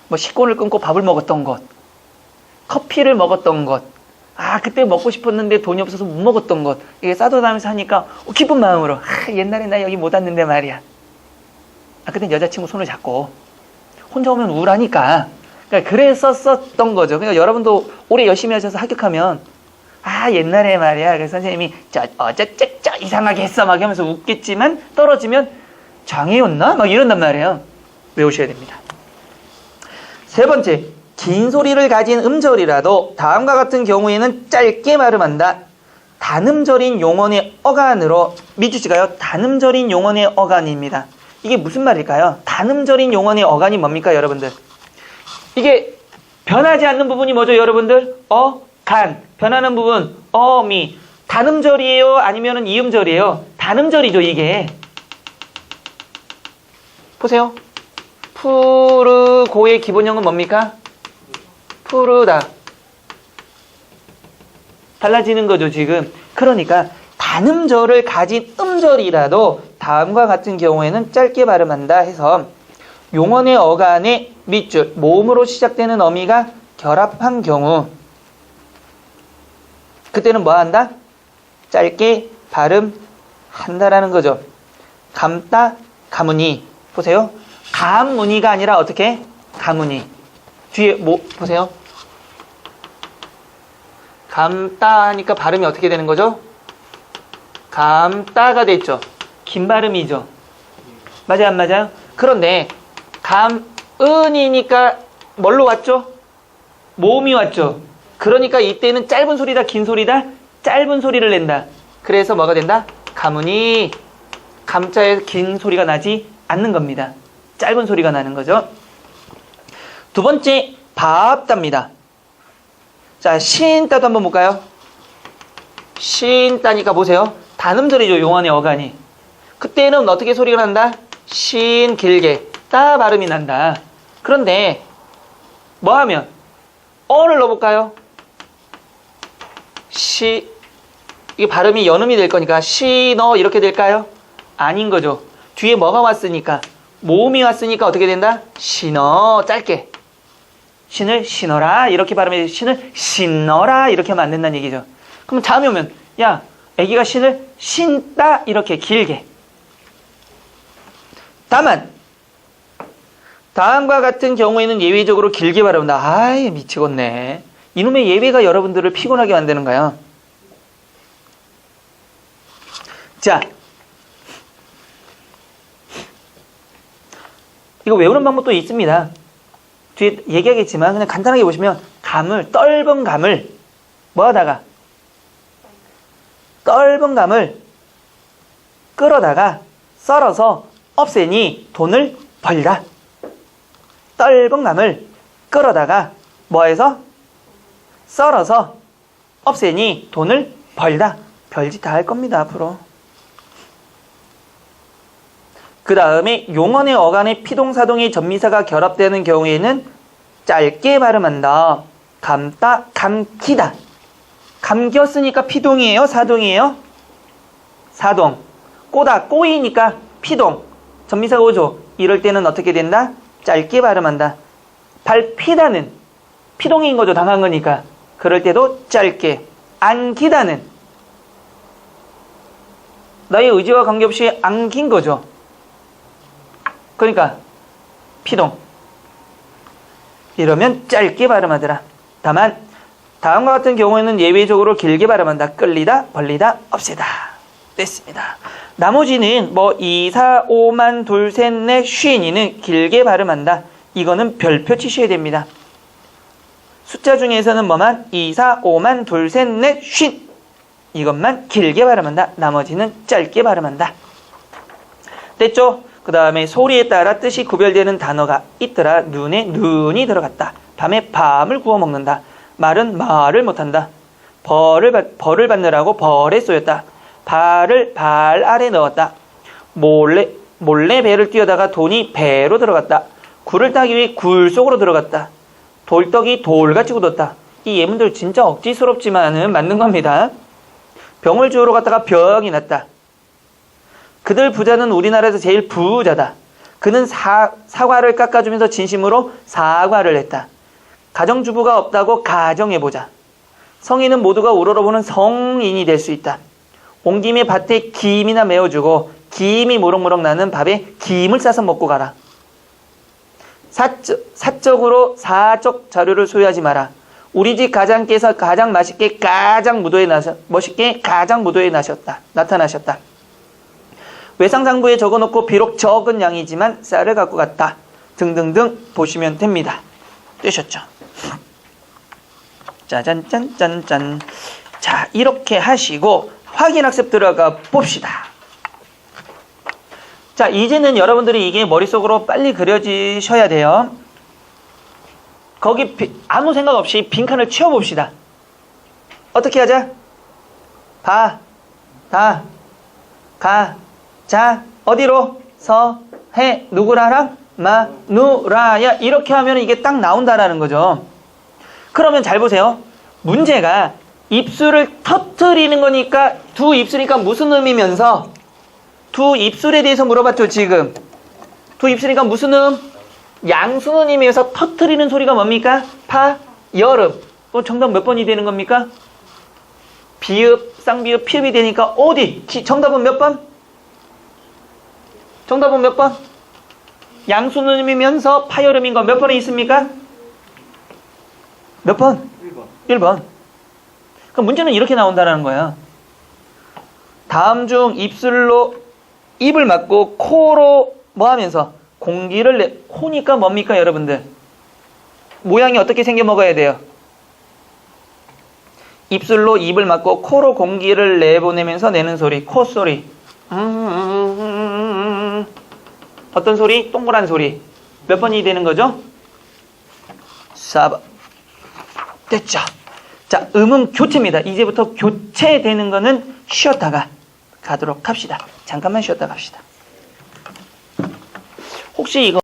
뭐 식권을 끊고 밥을 먹었던 곳, 커피를 먹었던 곳, 그때 먹고 싶었는데 돈이 없어서 못 먹었던 것, 이게 싸돌아다니면서 하니까 기쁜 마음으로, 옛날에 나 여기 못 왔는데 말이야. 그때 여자친구 손을 잡고 혼자 오면 우울하니까. 그러니까 그래서 썼던 거죠. 그러니까 여러분도 올해 열심히 하셔서 합격하면, 옛날에 말이야, 그래서 선생님이 어쩌쩌쩌 이상하게 했어 막 하면서 웃겠지만, 떨어지면 장애였나? 막 이런단 말이에요. 외우셔야 됩니다. 세 번째, 긴 소리를 가진 음절이라도 다음과 같은 경우에는 짧게 발음한다. 단음절인 용언의 어간으로, 미주씨가요, 단음절인 용언의 어간입니다. 이게 무슨 말일까요? 단음절인 용언의 어간이 뭡니까, 여러분들? 이게 변하지 않는 부분이 뭐죠, 여러분들? 간. 변하는 부분, 미. 단음절이에요? 아니면은 이음절이에요? 단음절이죠, 이게. 보세요. 푸르고의 기본형은 뭡니까? 푸르다. 달라지는 거죠, 지금. 그러니까 단음절을 가진 음절이라도 다음과 같은 경우에는 짧게 발음한다 해서, 용언의 어간의 밑줄, 모음으로 시작되는 어미가 결합한 경우, 그때는 뭐 한다? 짧게 발음한다. 한다라는 거죠. 감따, 가문이. 보세요. 감문이가 아니라 어떻게? 가문이. 뒤에 뭐 보세요. 감따 하니까 발음이 어떻게 되는 거죠? 감따가 됐죠. 긴 발음이죠. 맞아요, 안 맞아요? 그런데 감은이니까 뭘로 왔죠? 모음이 왔죠. 그러니까 이때는 짧은 소리다, 긴 소리다? 짧은 소리를 낸다. 그래서 뭐가 된다? 가문이. 감자에 긴 소리가 나지 않는 겁니다. 짧은 소리가 나는 거죠. 두 번째, 밥답니다. 자, 신따도 한번 볼까요? 신따니까 보세요. 단음들이죠, 용언의 어간이. 그때는 어떻게 소리가 난다? 신 길게 따 발음이 난다. 그런데 뭐 하면 어를 넣어볼까요? 이게 발음이 연음이 될 거니까 시너 이렇게 될까요? 아닌 거죠. 뒤에 뭐가 왔으니까, 모음이 왔으니까 어떻게 된다? 신어. 짧게 신을 신어라 이렇게 발음해. 신을 신어라 이렇게 하면 안 된다는 얘기죠. 그럼 다음에 오면 야, 애기가 신을 신따 이렇게 길게. 다만 다음과 같은 경우에는 예외적으로 길게 발음한다. 아이 미치겠네. 이놈의 예외가 여러분들을 피곤하게 만드는 거야. 자, 이거 외우는 방법도 있습니다. 뒤에 얘기하겠지만 그냥 간단하게 보시면 감을, 떫은 감을 뭐하다가 떫은 감을 끌어다가 썰어서 없애니 돈을 벌다. 떫은 감을 끌어다가 뭐해서 썰어서 없애니 돈을 벌다. 별짓 다 할 겁니다, 앞으로. 그 다음에 용언의 어간의 피동사동의 전미사가 결합되는 경우에는 짧게 발음한다. 감따, 감기다. 감겼으니까 피동이에요? 사동이에요? 사동. 꼬다, 꼬이니까 피동. 전미사가 오죠. 이럴 때는 어떻게 된다? 짧게 발음한다. 밟히다는 피동인 거죠. 당한 거니까. 그럴 때도 짧게. 안기다는 나의 의지와 관계없이 안긴 거죠. 그러니까 피동. 이러면 짧게 발음하더라. 다만 다음과 같은 경우에는 예외적으로 길게 발음한다. 끌리다, 벌리다, 없애다. 됐습니다. 나머지는 뭐 2, 4, 5만, 둘, 셋, 넷, 쉰이는 길게 발음한다. 이거는 별표 치셔야 됩니다. 숫자 중에서는 뭐만? 2, 4, 5만, 둘, 셋, 넷, 쉰. 이것만 길게 발음한다. 나머지는 짧게 발음한다. 됐죠? 그 다음에 소리에 따라 뜻이 구별되는 단어가 있더라. 눈에 눈이 들어갔다. 밤에 밤을 구워 먹는다. 말은 말을 못한다. 벌을 받느라고 벌에 쏘였다. 발을 발 아래 넣었다. 몰래 배를 뛰어다가 돈이 배로 들어갔다. 굴을 따기 위해 굴 속으로 들어갔다. 돌떡이 돌같이 굳었다. 이 예문들 진짜 억지스럽지만은 맞는 겁니다. 병을 주우러 갔다가 병이 났다. 그들 부자는 우리나라에서 제일 부자다. 그는 사과를 깎아주면서 진심으로 사과를 했다. 가정주부가 없다고 가정해보자. 성인은 모두가 우러러보는 성인이 될 수 있다. 온 김에 밭에 김이나 메워주고 김이 무럭무럭 나는 밥에 김을 싸서 먹고 가라. 사적으로 사적 자료를 소유하지 마라. 우리 집 가장께서 가장 멋있게 가장 무도에 나타나셨다. 외상상부에 적어놓고 비록 적은 양이지만 쌀을 갖고 갔다. 등등등 보시면 됩니다. 되셨죠? 짜잔짠짠짠. 자, 이렇게 하시고 확인학습 들어가 봅시다. 자, 이제는 여러분들이 이게 머릿속으로 빨리 그려지셔야 돼요. 거기 아무 생각 없이 빈칸을 채워봅시다. 어떻게 하자? 바, 다, 가, 자, 어디로? 서, 해, 누구라랑? 마, 누, 라, 야. 이렇게 하면 이게 딱 나온다라는 거죠. 그러면 잘 보세요. 문제가 입술을 터뜨리는 거니까 두 입술이니까 무슨 음이면서 두 입술에 대해서 물어봤죠, 지금. 두 입술이니까 무슨 음? 양순음이면서 터뜨리는 소리가 뭡니까? 파, 여름. 정답 몇 번이 되는 겁니까? 비읍, 쌍비읍, 피읍이 되니까 어디? 정답은 몇 번? 정답은 몇 번? 양수음이면서 파열음인 거 몇 번에 있습니까? 몇 번? 1번. 1번. 그럼 문제는 이렇게 나온다는 거야. 다음 중 입술로 입을 막고 코로 뭐 하면서 공기를 코니까 뭡니까 여러분들? 모양이 어떻게 생겨 먹어야 돼요? 입술로 입을 막고 코로 공기를 내보내면서 내는 소리, 콧소리. 어떤 소리? 동그란 소리. 몇 번이 되는 거죠? 4번. 됐죠? 자, 음음 교체입니다. 이제부터 교체되는 거는 쉬었다가 가도록 합시다. 잠깐만 쉬었다 갑시다. 혹시 이거